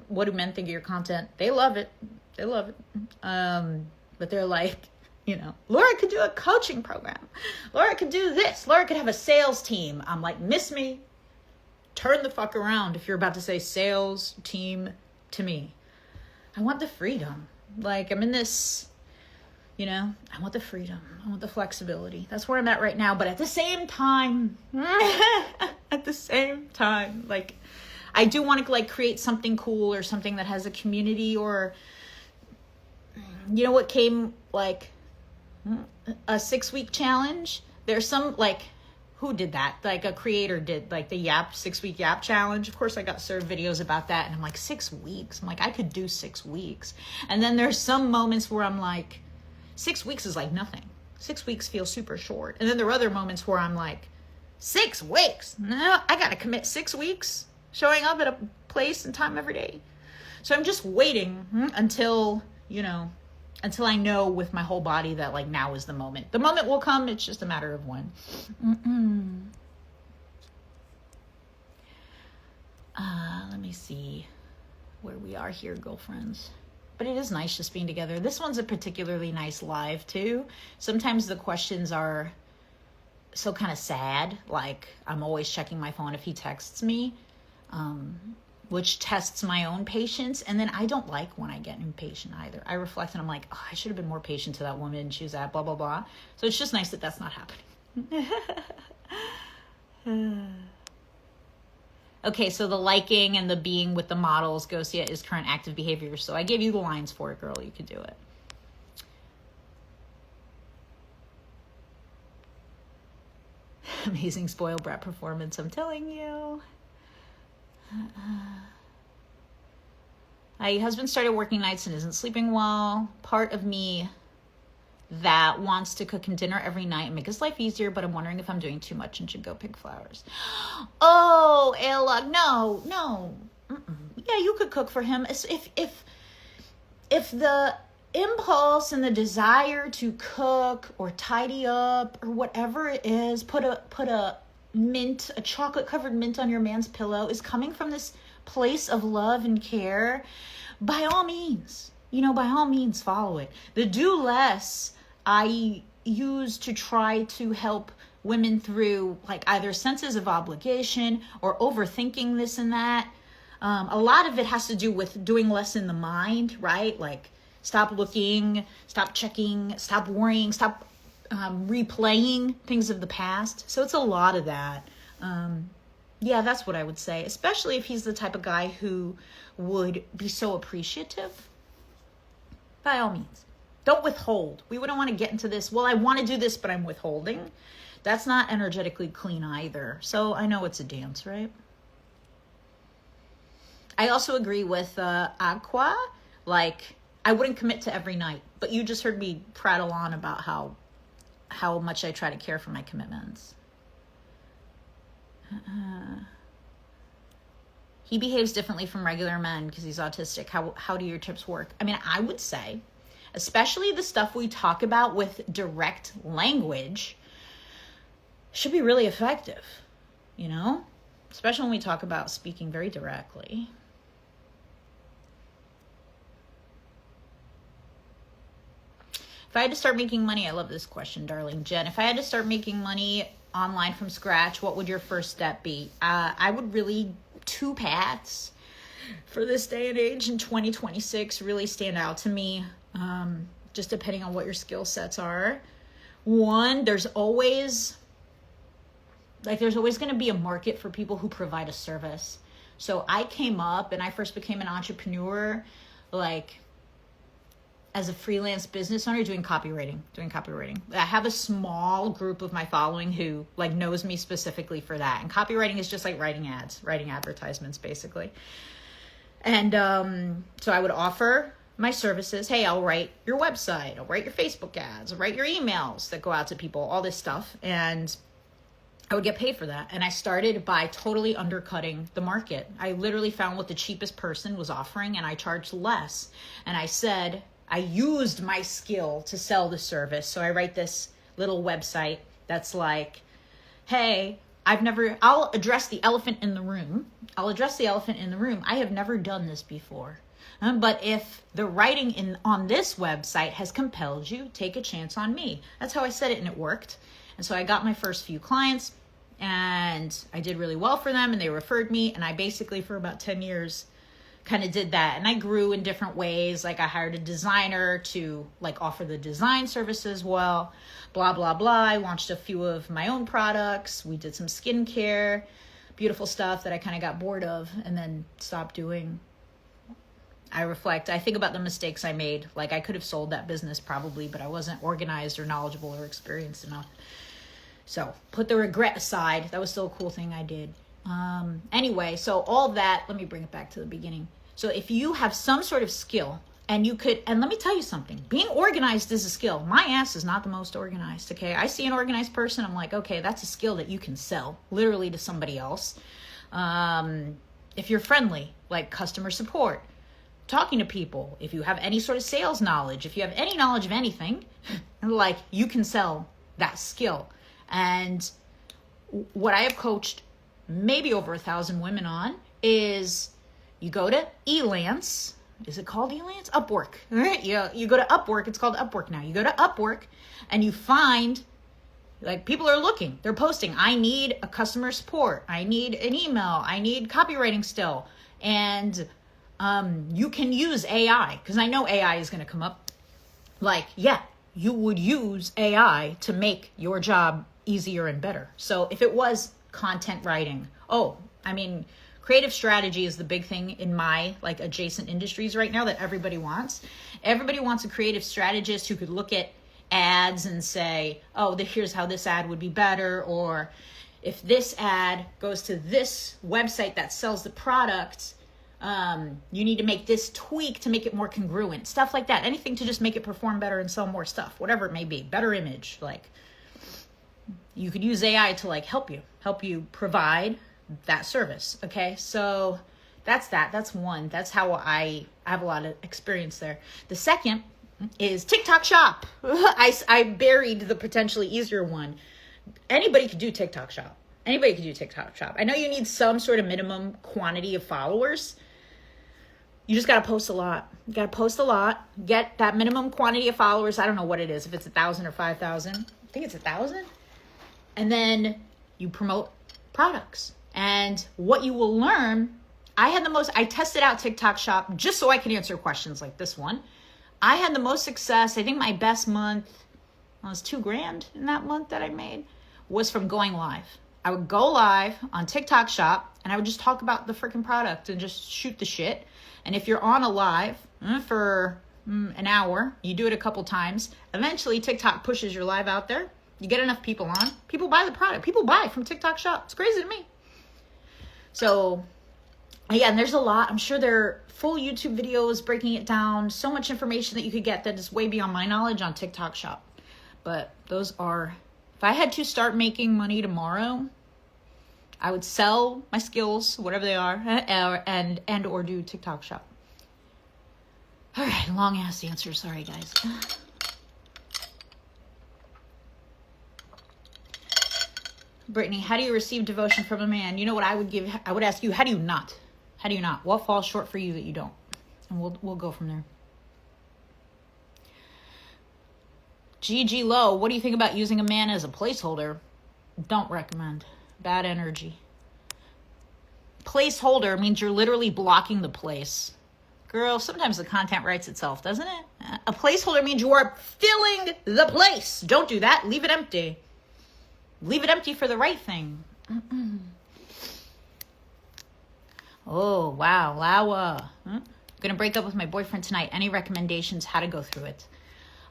what do men think of your content? They love it. But they're like, Laura could do a coaching program. Laura could do this. Laura could have a sales team. I'm like, miss me. Turn the fuck around if you're about to say sales team to me. I want the freedom. Like, I'm in this, I want the freedom. I want the flexibility. That's where I'm at right now. But at the same time, like, I do want to, like, create something cool or something that has a community or, what came, like, a 6-week challenge. There's some, like, who did that? Like a creator did, like the 6-week Yap challenge. Of course I got served videos about that and I'm like, 6 weeks? I'm like, I could do 6 weeks. And then there's some moments where I'm like, 6 weeks is like nothing. 6 weeks feels super short. And then there are other moments where I'm like, 6 weeks? No, I got to commit 6 weeks showing up at a place and time every day. So I'm just waiting until I know with my whole body that like now is the moment. The moment will come. It's just a matter of when. Let me see where we are here, girlfriends. But it is nice just being together. This one's a particularly nice live too. Sometimes the questions are so kind of sad. Like I'm always checking my phone if he texts me. Which tests my own patience. And then I don't like when I get impatient either. I reflect and I'm like, I should have been more patient to that woman. She was at blah, blah, blah. So it's just nice that that's not happening. Okay, so the liking and the being with the models, Gosia, is current active behavior. So I gave you the lines for it, girl. You could do it. Amazing spoil brat performance, I'm telling you. My husband started working nights and isn't sleeping well. Part of me that wants to cook him dinner every night and make his life easier, but I'm wondering if I'm doing too much and should go pick flowers. Oh, Ella, no. Yeah, you could cook for him. If the impulse and the desire to cook or tidy up or whatever it is, put a chocolate covered mint on your man's pillow is coming from this place of love and care, by all means follow it. The do less I use to try to help women through like either senses of obligation or overthinking this and that. A lot of it has to do with doing less in the mind, right? Like stop looking, stop checking, stop worrying, stop replaying things of the past. So it's a lot of that. Yeah, that's what I would say, especially if he's the type of guy who would be so appreciative. By all means, don't withhold. We wouldn't want to get into this, well, I want to do this, but I'm withholding. That's not energetically clean either. So I know it's a dance, right? I also agree with Aqua. Like, I wouldn't commit to every night, but you just heard me prattle on about how much I try to care for my commitments. He behaves differently from regular men because he's autistic. How do your tips work? I mean, I would say, especially the stuff we talk about with direct language, should be really effective, especially when we talk about speaking very directly. If I had to start making money, I love this question, darling Jen. If I had to start making money online from scratch, what would your first step be? I would really, 2 paths for this day and age in 2026 really stand out to me, just depending on what your skill sets are. One, there's always going to be a market for people who provide a service. So I came up and I first became an entrepreneur, like, as a freelance business owner, doing copywriting. I have a small group of my following who like knows me specifically for that. And copywriting is just like writing ads, writing advertisements, basically. And so I would offer my services. Hey, I'll write your website. I'll write your Facebook ads. I'll write your emails that go out to people, all this stuff. And I would get paid for that. And I started by totally undercutting the market. I literally found what the cheapest person was offering and I charged less. And I said, I used my skill to sell the service. So I write this little website that's like, hey, I'll address the elephant in the room. I have never done this before. But if the writing on this website has compelled you, take a chance on me. That's how I said it, and it worked. And so I got my first few clients and I did really well for them and they referred me. And I basically, for about 10 years, kind of did that. And I grew in different ways. Like I hired a designer to like offer the design services well, blah, blah, blah. I launched a few of my own products. We did some skincare, beautiful stuff that I kind of got bored of and then stopped doing. I think about the mistakes I made. Like I could have sold that business probably, but I wasn't organized or knowledgeable or experienced enough. So put the regret aside. That was still a cool thing I did. Anyway, so all that, let me bring it back to the beginning. So if you have some sort of skill and let me tell you something, being organized is a skill. My ass is not the most organized. Okay. I see an organized person. I'm like, okay, that's a skill that you can sell literally to somebody else. If you're friendly, like customer support, talking to people, if you have any sort of sales knowledge, if you have any knowledge of anything, like you can sell that skill. And what I have coached maybe over 1,000 women on is you go to Elance. Is it called Elance? Upwork. All right. You go to Upwork. It's called Upwork now. You go to Upwork and you find like people are looking. They're posting. I need a customer support. I need an email. I need copywriting still. And you can use AI because I know AI is going to come up. Like, yeah, you would use AI to make your job easier and better. So if it was content writing, creative strategy is the big thing in my like adjacent industries right now that everybody wants. Everybody wants a creative strategist who could look at ads and say, oh, here's how this ad would be better. Or if this ad goes to this website that sells the product, you need to make this tweak to make it more congruent. Stuff like that. Anything to just make it perform better and sell more stuff, whatever it may be. Better image. Like you could use AI to like help you provide that service. Okay. So that's one. That's how I have a lot of experience there. The second is TikTok Shop. I buried the potentially easier one. Anybody could do TikTok Shop. I know you need some sort of minimum quantity of followers. You just got to post a lot. Get that minimum quantity of followers. I don't know what it is. If it's 1,000 or 5,000. I think it's 1,000. And then you promote products. And what you will learn, I tested out TikTok Shop just so I could answer questions like this one. I had the most success. I think my best month was $2,000 in that month that I made was from going live. I would go live on TikTok Shop and I would just talk about the freaking product and just shoot the shit. And if you're on a live for an hour, you do it a couple times, eventually TikTok pushes your live out there. You get enough people on, people buy the product. People buy from TikTok Shop. It's crazy to me. So yeah, and there's a lot. I'm sure there are full YouTube videos breaking it down. So much information that you could get that is way beyond my knowledge on TikTok Shop. But those are, if I had to start making money tomorrow, I would sell my skills, whatever they are, and or do TikTok Shop. All right, long ass answer. Sorry, guys. Brittany, how do you receive devotion from a man? You know what I would give? I would ask you, how do you not? How do you not? What falls short for you that you don't? And we'll go from there. GG Low, what do you think about using a man as a placeholder? Don't recommend. Bad energy. Placeholder means you're literally blocking the place. Girl, sometimes the content writes itself, doesn't it? A placeholder means you are filling the place. Don't do that. Leave it empty. Leave it empty for the right thing. Oh, wow. Lawa. Gonna break up with my boyfriend tonight. Any recommendations how to go through it?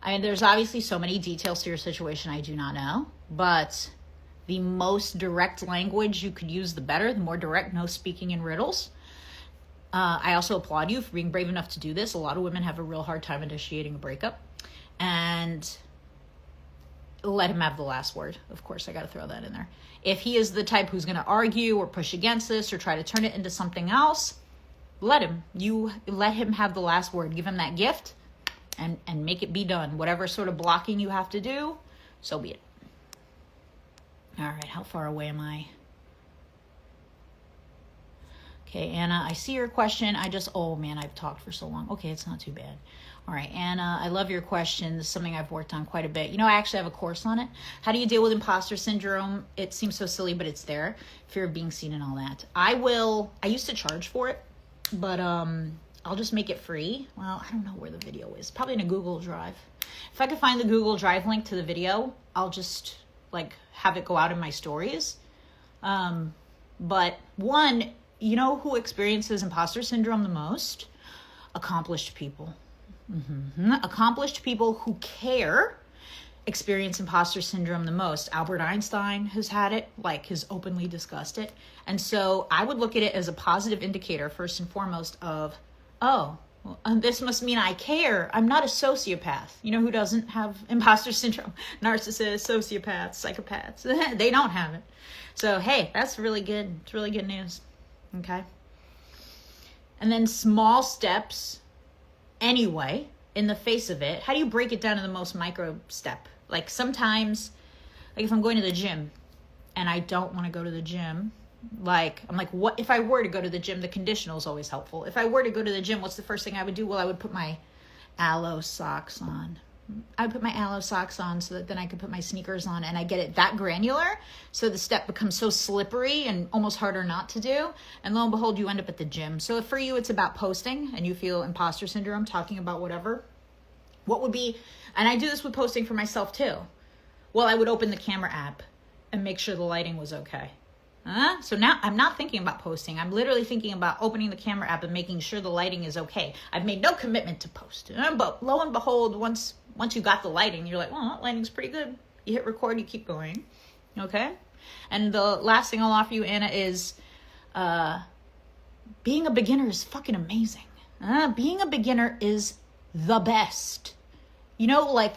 I mean, there's obviously so many details to your situation I do not know, but the most direct language you could use, the better. The more direct, no speaking in riddles. I also applaud you for being brave enough to do this. A lot of women have a real hard time initiating a breakup. And let him have the last word. Of course, I got to throw that in there. If he is the type who's going to argue or push against this or try to turn it into something else, let him. You let him have the last word. Give him that gift and make it be done. Whatever sort of blocking you have to do, so be it. All right, how far away am I? Okay, Anna, I see your question. Oh man, I've talked for so long. Okay, it's not too bad. All right, Anna, I love your question. This is something I've worked on quite a bit. You know, I actually have a course on it. How do you deal with imposter syndrome? It seems so silly, but it's there. Fear of being seen and all that. I used to charge for it, but I'll just make it free. Well, I don't know where the video is. Probably in a Google Drive. If I could find the Google Drive link to the video, I'll just have it go out in my stories. But one, you know who experiences imposter syndrome the most? Accomplished people. Accomplished people who care experience imposter syndrome the most. Albert Einstein has had it, has openly discussed it. And so I would look at it as a positive indicator, first and foremost, of, this must mean I care. I'm not a sociopath. You know who doesn't have imposter syndrome? Narcissists, sociopaths, psychopaths. They don't have it. So, hey, that's really good. It's really good news. Okay. And then small steps anyway, in the face of it. How do you break it down to the most micro step? Sometimes, if I'm going to the gym and I don't want to go to the gym, I'm like, what if I were to go to the gym? The conditional is always helpful. If I were to go to the gym, what's the first thing I would do? Well, I would put my aloe socks on. I would put my aloe socks on so that then I could put my sneakers on, and I get it that granular. So the step becomes so slippery and almost harder not to do. And lo and behold, you end up at the gym. So if for you, it's about posting and you feel imposter syndrome, talking about whatever, what would be, and I do this with posting for myself too. Well, I would open the camera app and make sure the lighting was okay. So now I'm not thinking about posting. I'm literally thinking about opening the camera app and making sure the lighting is okay. I've made no commitment to post. But lo and behold, once you got the lighting, you're like, well, that lighting's pretty good. You hit record, you keep going. Okay? And the last thing I'll offer you, Anna, is being a beginner is fucking amazing. Being a beginner is the best. You know,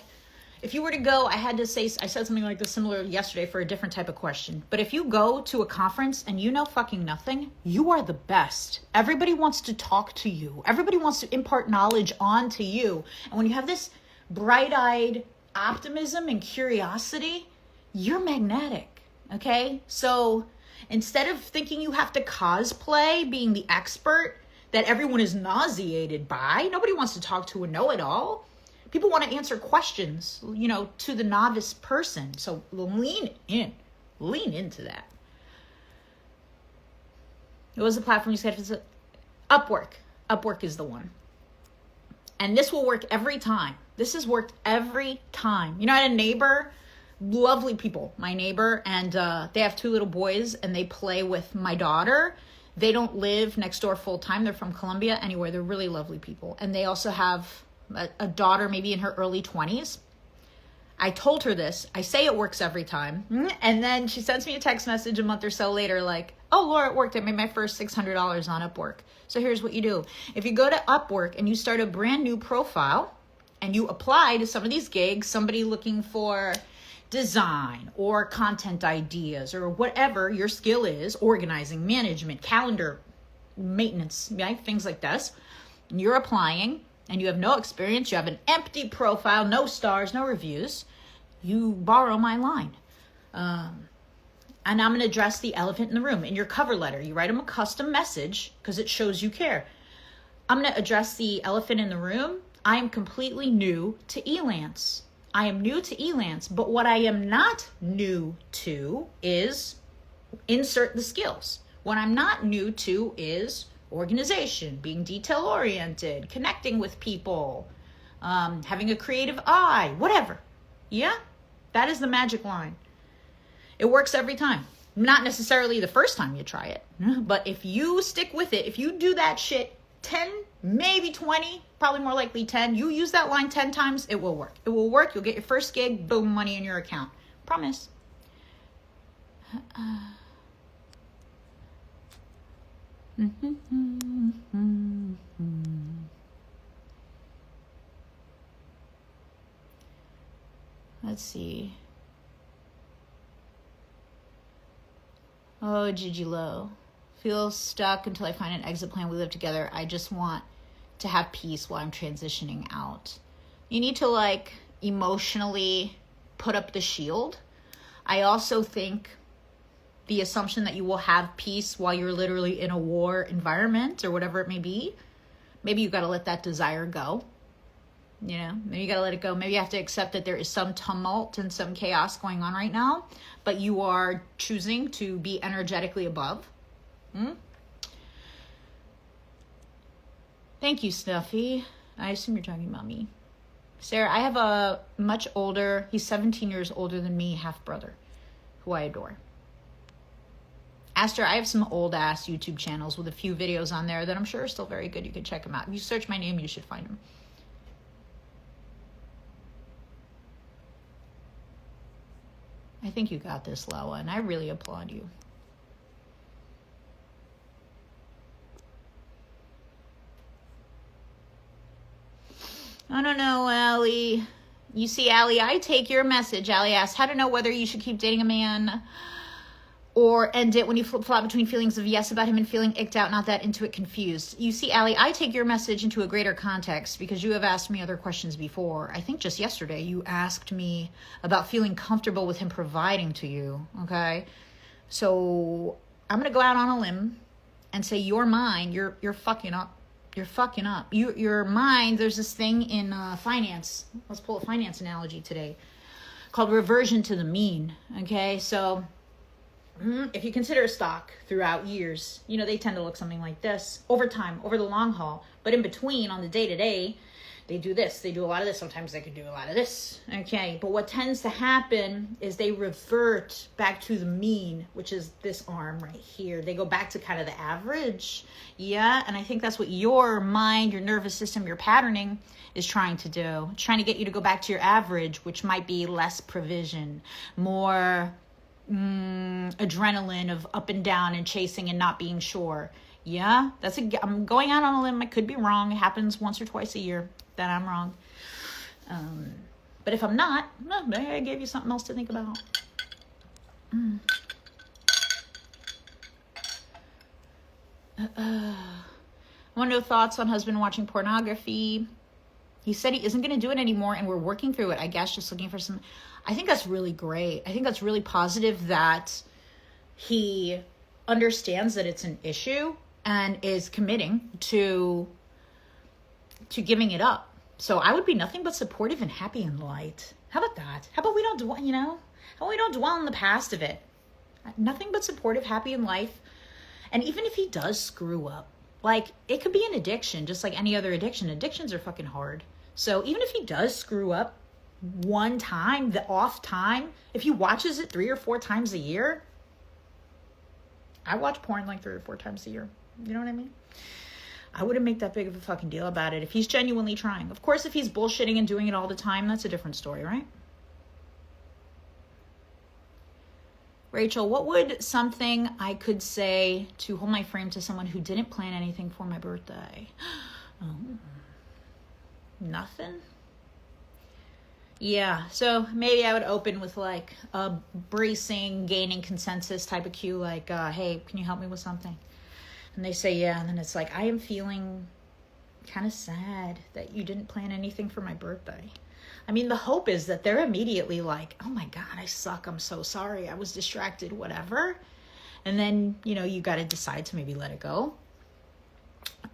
if you were to go, I said something like this similar yesterday for a different type of question. But if you go to a conference and you know fucking nothing, you are the best. Everybody wants to talk to you. Everybody wants to impart knowledge onto you. And when you have this bright-eyed optimism and curiosity, you're magnetic, okay? So instead of thinking you have to cosplay being the expert that everyone is nauseated by, nobody wants to talk to a know-it-all. People want to answer questions, to the novice person. So lean into that. What was the platform you said? Upwork. Upwork is the one. And this will work every time. This has worked every time. I had a neighbor, lovely people, my neighbor, and they have 2 little boys, and they play with my daughter. They don't live next door full time. They're from Colombia. Anyway, they're really lovely people. And they also have a daughter maybe in her early 20s. I told her this. I say it works every time. And then she sends me a text message a month or so later oh, Laura, it worked. I made my first $600 on Upwork. So here's what you do. If you go to Upwork and you start a brand new profile and you apply to some of these gigs, somebody looking for design or content ideas or whatever your skill is, organizing, management, calendar, maintenance, right? Things like this, and you're applying, and you have no experience, you have an empty profile, no stars, no reviews, you borrow my line. And I'm going to address the elephant in the room. In your cover letter, you write them a custom message because it shows you care. I'm going to address the elephant in the room. I am completely new to Elance. I am new to Elance, but what I am not new to is insert the skills. What I'm not new to is organization, being detail-oriented, connecting with people, having a creative eye, whatever. Yeah, that is the magic line. It works every time. Not necessarily the first time you try it, but if you stick with it, if you do that shit 10, maybe 20, probably more likely 10, you use that line 10 times, it will work. It will work. You'll get your first gig, boom, money in your account. Promise. Let's see. Oh, Gigi Low. Feel stuck until I find an exit plan. We live together. I just want to have peace while I'm transitioning out. You need to like emotionally put up the shield. I also think the assumption that you will have peace while you're literally in a war environment or whatever it may be, maybe you got to let that desire go. You know, maybe you got to let it go. Maybe you have to accept that there is some tumult and some chaos going on right now, but you are choosing to be energetically above. Thank you, Snuffy. I assume you're talking about me. Sarah, I have a much older, he's 17 years older than me, half brother, who I adore. Aster, I have some old ass YouTube channels with a few videos on there that I'm sure are still very good. You can check them out. If you search my name, you should find them. I think you got this, Lawa, and I really applaud you. I don't know, Allie. You see, Allie, I take your message. Allie asked how to know whether you should keep dating a man or end it when you flip-flop between feelings of yes about him and feeling icked out, not that into it, confused. You see, Allie, I take your message into a greater context because you have asked me other questions before. I think just yesterday you asked me about feeling comfortable with him providing to you, okay? So I'm going to go out on a limb and say you're mine. You're fucking up. You're fucking up. Your mind, there's this thing in finance. Let's pull a finance analogy today called reversion to the mean, okay? So if you consider a stock throughout years, you know, they tend to look something like this over time, over the long haul. But in between, on the day-to-day, they do this. They do a lot of this. Sometimes they could do a lot of this. Okay. But what tends to happen is they revert back to the mean, which is this arm right here. They go back to kind of the average. Yeah. And I think that's what your mind, your nervous system, your patterning is trying to do. It's trying to get you to go back to your average, which might be less provision, more adrenaline of up and down and chasing and not being sure. Yeah, I'm going out on a limb. I could be wrong. It happens once or twice a year that I'm wrong. But if I'm not, maybe I gave you something else to think about. I want to know thoughts on husband watching pornography. He said he isn't going to do it anymore, and we're working through it, I guess, just looking for some. I think that's really great. I think that's really positive that he understands that it's an issue and is committing to giving it up. So I would be nothing but supportive and happy and light. How about that? How about we don't dwell, how about we don't dwell on the past of it? Nothing but supportive, happy in life. And even if he does screw up, like, it could be an addiction, just like any other addiction. Addictions are fucking hard. So even if he does screw up one time, the off time, if he watches it 3 or 4 times a year, I watch porn like 3 or 4 times a year. You know what I mean? I wouldn't make that big of a fucking deal about it if he's genuinely trying. Of course, if he's bullshitting and doing it all the time, that's a different story, right? Rachel, what would something I could say to hold my frame to someone who didn't plan anything for my birthday? Nothing? Yeah, so maybe I would open with like a bracing, gaining consensus type of cue, like, hey, can you help me with something? And they say, yeah, and then it's like, I am feeling kind of sad that you didn't plan anything for my birthday. I mean, the hope is that they're immediately like, oh my God, I suck. I'm so sorry. I was distracted, whatever. And then, you got to decide to maybe let it go.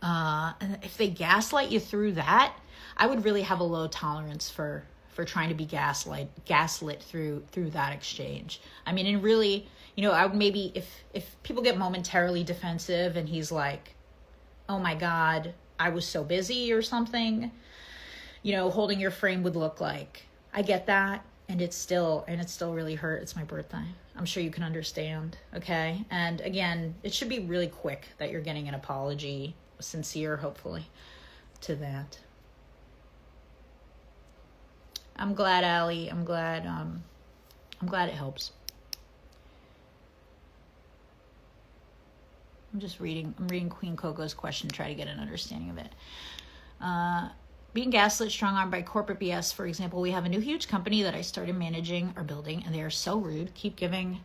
And if they gaslight you through that, I would really have a low tolerance for trying to be gaslit through that exchange. I mean, and really, I would maybe, if people get momentarily defensive and he's like, oh my God, I was so busy or something, holding your frame would look like, I get that. And it's still really hurt. It's my birthday. I'm sure you can understand. Okay. And again, it should be really quick that you're getting an apology, sincere, hopefully, to that. I'm glad, Allie. I'm glad it helps. I'm reading Queen Coco's question to try to get an understanding of it. Being gaslit, strong-armed by corporate BS, for example, we have a new huge company that I started managing or building, and they are so rude. Keep giving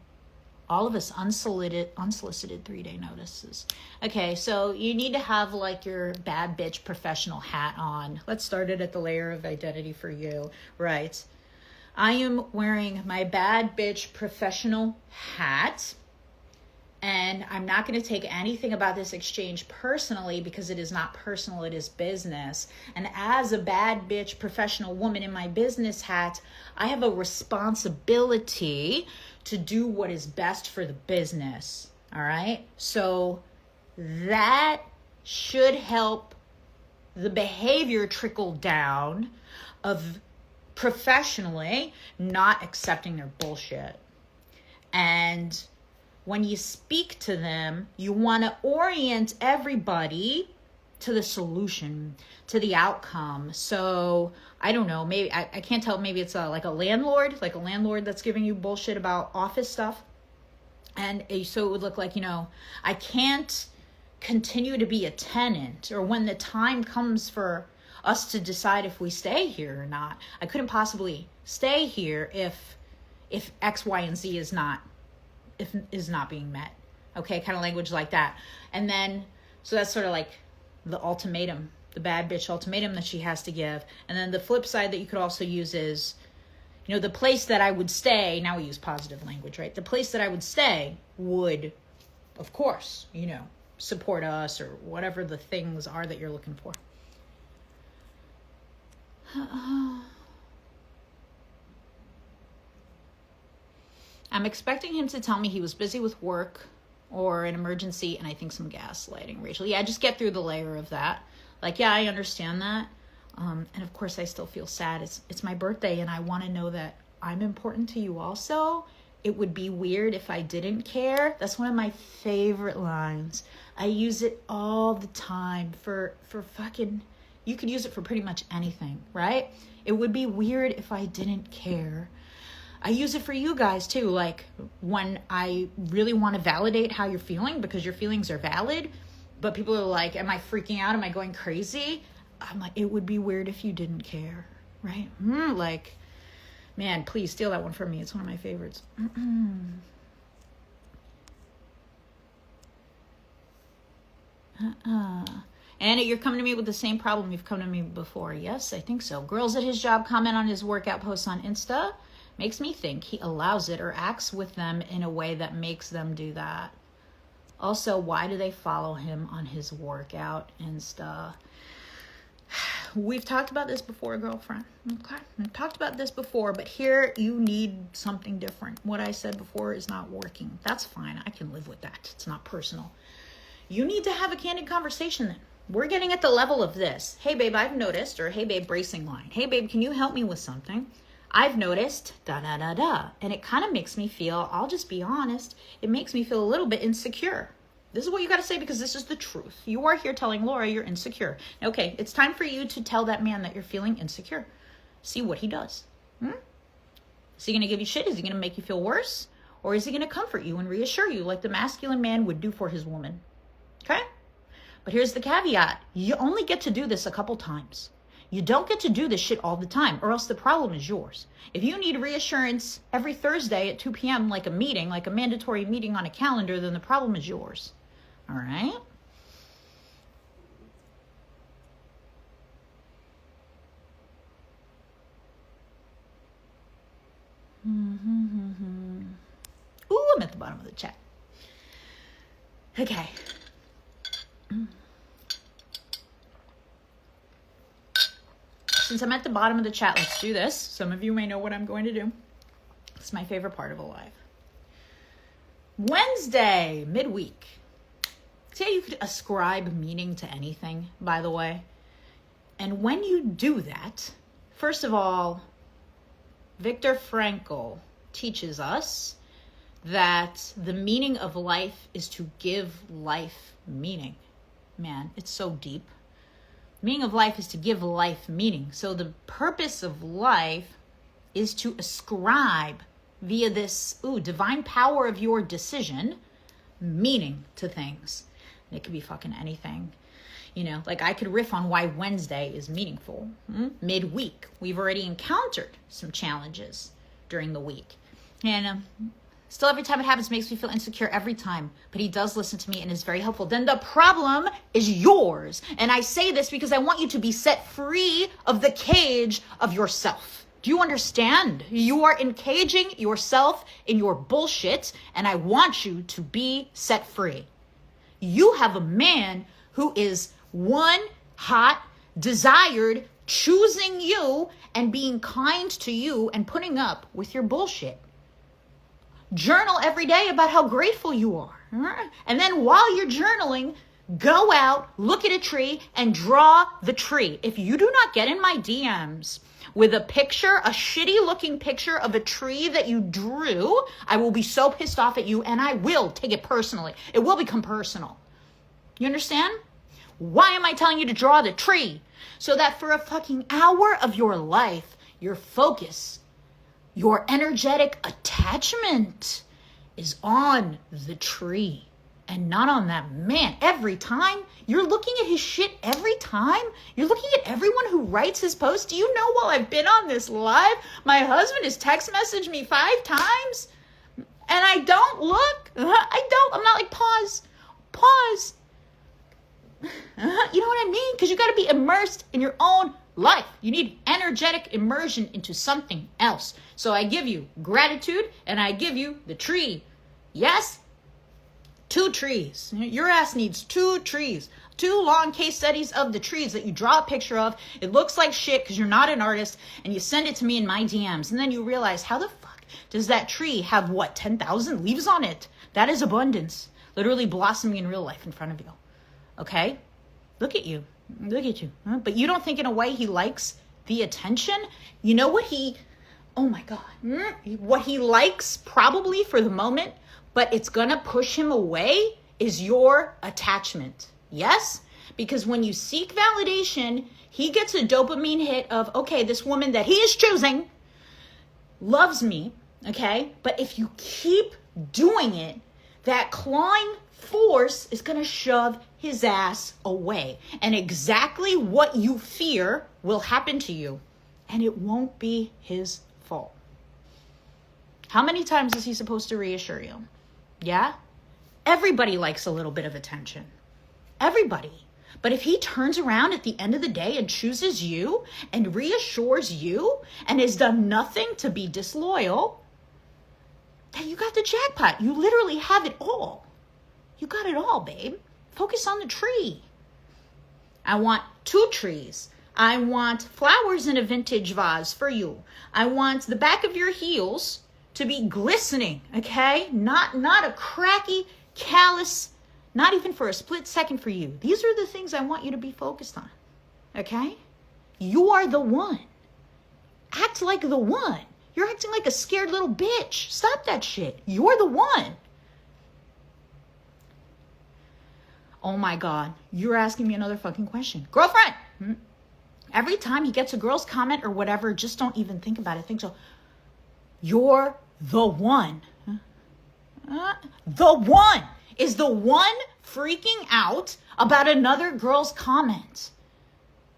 all of us unsolicited 3-day notices. Okay, so you need to have like your bad bitch professional hat on. Let's start it at the layer of identity for you. Right. I am wearing my bad bitch professional hat. And I'm not going to take anything about this exchange personally because it is not personal, it is business. And as a bad bitch professional woman in my business hat, I have a responsibility to do what is best for the business. All right? So that should help the behavior trickle down of professionally not accepting their bullshit. And when you speak to them, you want to orient everybody to the solution, to the outcome. So I don't know, maybe I can't tell, maybe it's like a landlord that's giving you bullshit about office stuff. And so it would look like, I can't continue to be a tenant, or when the time comes for us to decide if we stay here or not, I couldn't possibly stay here if X, Y, and Z is not being met. Okay, kind of language like that. And then, so that's sort of like the ultimatum, the bad bitch ultimatum that she has to give. And then the flip side that you could also use is, the place that I would stay, now we use positive language, right? The place that I would stay would, of course, support us, or whatever the things are that you're looking for. I'm expecting him to tell me he was busy with work or an emergency, and I think some gaslighting, Rachel. Yeah, just get through the layer of that. Like, yeah, I understand that. And of course, I still feel sad. It's my birthday, and I want to know that I'm important to you also. It would be weird if I didn't care. That's one of my favorite lines. I use it all the time for fucking, you could use it for pretty much anything, right? It would be weird if I didn't care. I use it for you guys too, like when I really want to validate how you're feeling because your feelings are valid, but people are like, am I freaking out? Am I going crazy? I'm like, it would be weird if you didn't care, right? Like, man, please steal that one from me. It's one of my favorites. Anna, you're coming to me with the same problem you've come to me before. Yes, I think so. Girls at his job comment on his workout posts on Insta. Makes me think he allows it or acts with them in a way that makes them do that. Also, why do they follow him on his workout Insta? We've talked about this before, girlfriend. Okay, we've talked about this before, but here you need something different. What I said before is not working. That's fine. I can live with that. It's not personal. You need to have a candid conversation then. We're getting at the level of this. Hey, babe, I've noticed, or hey, babe, bracing line. Hey, babe, can you help me with something? I've noticed, da-da-da-da. And it kind of makes me feel, I'll just be honest, it makes me feel a little bit insecure. This is what you got to say because this is the truth. You are here telling Laura you're insecure. Okay, it's time for you to tell that man that you're feeling insecure. See what he does. Is he going to give you shit? Is he going to make you feel worse? Or is he going to comfort you and reassure you like the masculine man would do for his woman? Okay? But here's the caveat. You only get to do this a couple times. You don't get to do this shit all the time, or else the problem is yours. If you need reassurance every Thursday at 2 p.m., like a meeting, like a mandatory meeting on a calendar, then the problem is yours. All right? bottom of the chat. Okay. Since I'm at the bottom of the chat, let's do this. Some of you may know what I'm going to do. It's my favorite part of a live. Wednesday, midweek. See how you could ascribe meaning to anything, by the way? And when you do that, first of all, Viktor Frankl teaches us that the meaning of life is to give life meaning. Man, it's so deep. Meaning of life is to give life meaning. So the purpose of life is to ascribe via this divine power of your decision meaning to things. And it could be fucking anything. You know, like I could riff on why Wednesday is meaningful. Midweek, we've already encountered some challenges during the week. And still every time it happens, it makes me feel insecure every time. But he does listen to me and is very helpful. Then the problem is yours. And I say this because I want you to be set free of the cage of yourself. Do you understand? You are encaging yourself in your bullshit, and I want you to be set free. You have a man who is one hot, desired, choosing you and being kind to you and putting up with your bullshit. Journal every day about how grateful you are. And then while you're journaling, go out, look at a tree, and draw the tree. If you do not get in my DMs with a picture, a shitty looking picture of a tree that you drew, I will be so pissed off at you and I will take it personally. It will become personal. You understand? Why am I telling you to draw the tree? So that for a fucking hour of your life, your focus, your energetic attachment is on the tree and not on that man. Every time you're looking at his shit, every time you're looking at everyone who writes his post. Do you know while I've been on this live, my husband has text messaged me 5 times and I don't look. I'm not like, pause. You know what I mean? Because you got to be immersed in your own life. You need energetic immersion into something else. So I give you gratitude and I give you the tree. Yes? 2 trees. Your ass needs 2 trees. 2 long case studies of the trees that you draw a picture of. It looks like shit because you're not an artist, and you send it to me in my DMs. And then you realize, how the fuck does that tree have 10,000 leaves on it? That is abundance. Literally blossoming in real life in front of you. Okay? Look at you. But you don't think in a way he likes the attention? You know what what he likes probably for the moment, but it's gonna push him away is your attachment. Yes? Because when you seek validation, he gets a dopamine hit of, okay, this woman that he is choosing loves me, okay? But if you keep doing it, that clawing force is going to shove his ass away. And exactly what you fear will happen to you. And it won't be his fault. How many times is he supposed to reassure you? Yeah? Everybody likes a little bit of attention. Everybody. But if he turns around at the end of the day and chooses you and reassures you and has done nothing to be disloyal, then you got the jackpot. You literally have it all. You got it all, babe. Focus on the tree. I want 2 trees. I want flowers in a vintage vase for you. I want the back of your heels to be glistening, okay? Not a cracky, callous, not even for a split second for you. These are the things I want you to be focused on, okay? You are the one. Act like the one. You're acting like a scared little bitch. Stop that shit. You're the one. Oh my God. You're asking me another fucking question. Girlfriend. Every time he gets a girl's comment or whatever, just don't even think about it. Think so. You're the one. The one. Is the one freaking out about another girl's comment?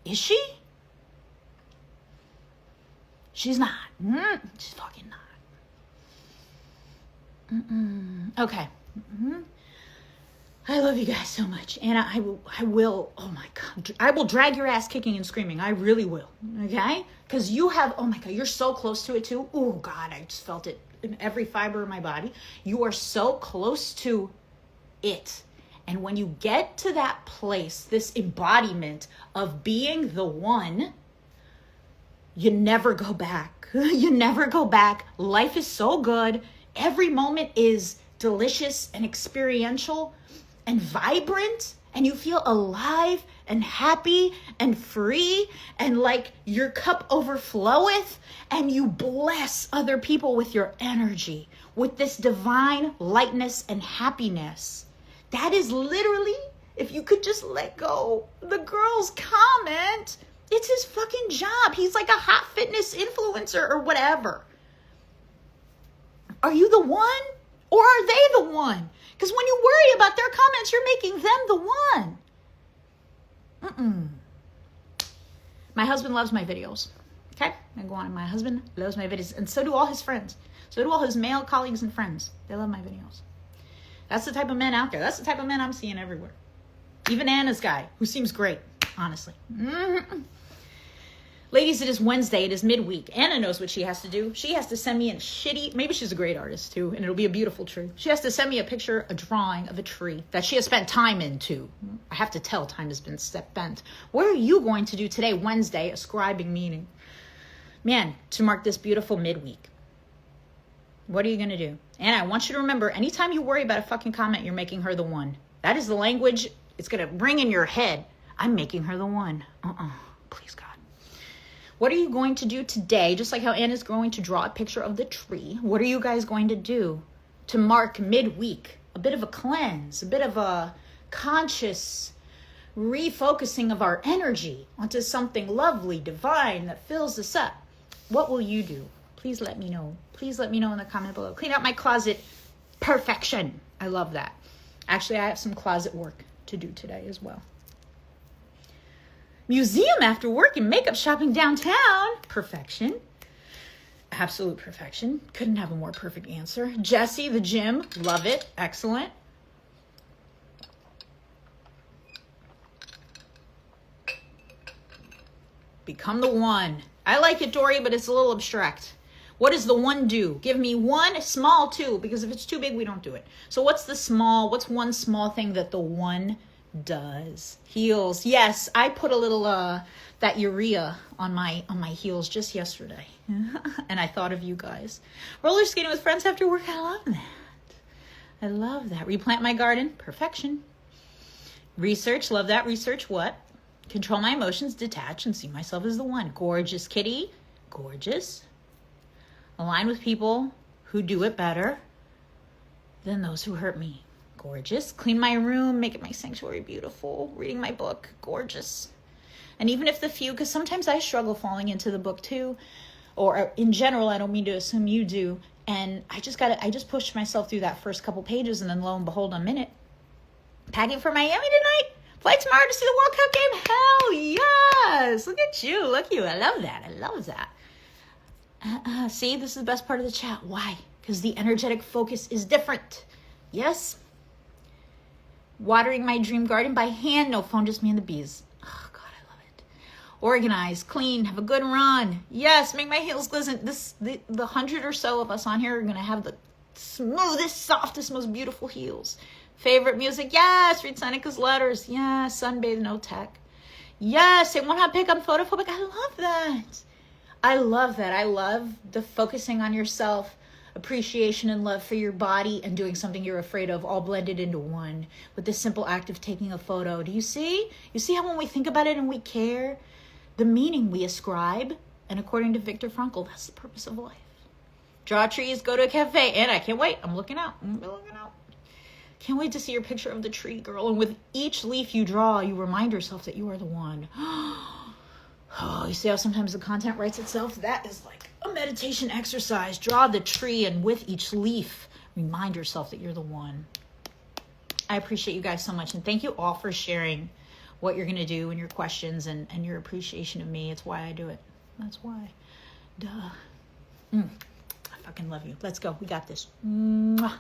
Is she? She's not. She's fucking not. Okay. I love you guys so much. And I will, oh my God, I will drag your ass kicking and screaming. I really will. Okay? Because you have, oh my God, you're so close to it too. Oh God, I just felt it in every fiber of my body. You are so close to it. And when you get to that place, this embodiment of being the one, you never go back. You never go back. Life is so good. Every moment is delicious and experiential and vibrant, and you feel alive and happy and free, and like your cup overfloweth, and you bless other people with your energy, with this divine lightness and happiness. That is literally, if you could just let go, the girl's comment, it's his fucking job. He's like a hot fitness influencer or whatever. Are you the one? Or are they the one? Because when you worry about their comments, you're making them the one. My husband loves my videos. Okay? I go on. My husband loves my videos. And so do all his friends. So do all his male colleagues and friends. They love my videos. That's the type of men out there. That's the type of men I'm seeing everywhere. Even Anna's guy, who seems great, honestly. Ladies, it is Wednesday. It is midweek. Anna knows what she has to do. She has to send me a shitty, maybe she's a great artist too, and it'll be a beautiful tree. She has to send me a picture, a drawing of a tree that she has spent time into. I have to tell time has been spent. What are you going to do today, Wednesday, a scribing meeting? Man, to mark this beautiful midweek. What are you going to do? Anna, I want you to remember, anytime you worry about a fucking comment, you're making her the one. That is the language it's going to ring in your head. I'm making her the one. Please, God. What are you going to do today? Just like how Anna's going to draw a picture of the tree. What are you guys going to do to mark midweek? A bit of a cleanse, a bit of a conscious refocusing of our energy onto something lovely, divine that fills us up. What will you do? Please let me know. Please let me know in the comment below. Clean out my closet. Perfection. I love that. Actually, I have some closet work to do today as well. Museum after work and makeup shopping downtown. Perfection. Absolute perfection. Couldn't have a more perfect answer. Jesse, the gym. Love it. Excellent. Become the one. I like it, Dory, but it's a little abstract. What does the one do? Give me one small two, because if it's too big, we don't do it. So what's one small thing that the one does? Heels. Yes, I put a little that urea on my heels just yesterday. And I thought of you guys. Roller skating with friends after work. I love that. I love that. Replant my garden. Perfection. Research. Love that. Research what? Control my emotions, detach, and see myself as the one. Gorgeous, kitty. Gorgeous. Align with people who do it better than those who hurt me. Gorgeous. Clean my room, make it my sanctuary beautiful. Reading my book. Gorgeous. And even if the few, because sometimes I struggle falling into the book too, or in general, I don't mean to assume you do. And I just pushed myself through that first couple pages, and then lo and behold, I'm in it. Packing for Miami tonight. Flight tomorrow to see the World Cup game. Hell yes. Look at you. Look at you. I love that. I love that. See, this is the best part of the chat. Why? Because the energetic focus is different. Yes. Watering my dream garden by hand. No phone, just me and the bees. Oh, God, I love it. Organize, clean, have a good run. Yes, make my heels glisten. The 100 or so of us on here are going to have the smoothest, softest, most beautiful heels. Favorite music? Yes. Read Seneca's letters. Yes. Sunbathe, no tech. Yes. Say one hot pick, I'm photophobic. I love that. I love that. I love the focusing on yourself, appreciation and love for your body, and doing something you're afraid of, all blended into one with the simple act of taking a photo. Do you see? You see how when we think about it and we care, the meaning we ascribe, and according to Viktor Frankl, that's the purpose of life. Draw trees, go to a cafe, and I can't wait. I'm looking out. Can't wait to see your picture of the tree, girl. And with each leaf you draw, you remind yourself that you are the one. Oh, you see how sometimes the content writes itself? That is like a meditation exercise. Draw the tree, and with each leaf, remind yourself that you're the one. I appreciate you guys so much. And thank you all for sharing what you're going to do and your questions and your appreciation of me. It's why I do it. That's why. Duh. I fucking love you. Let's go. We got this. Mwah.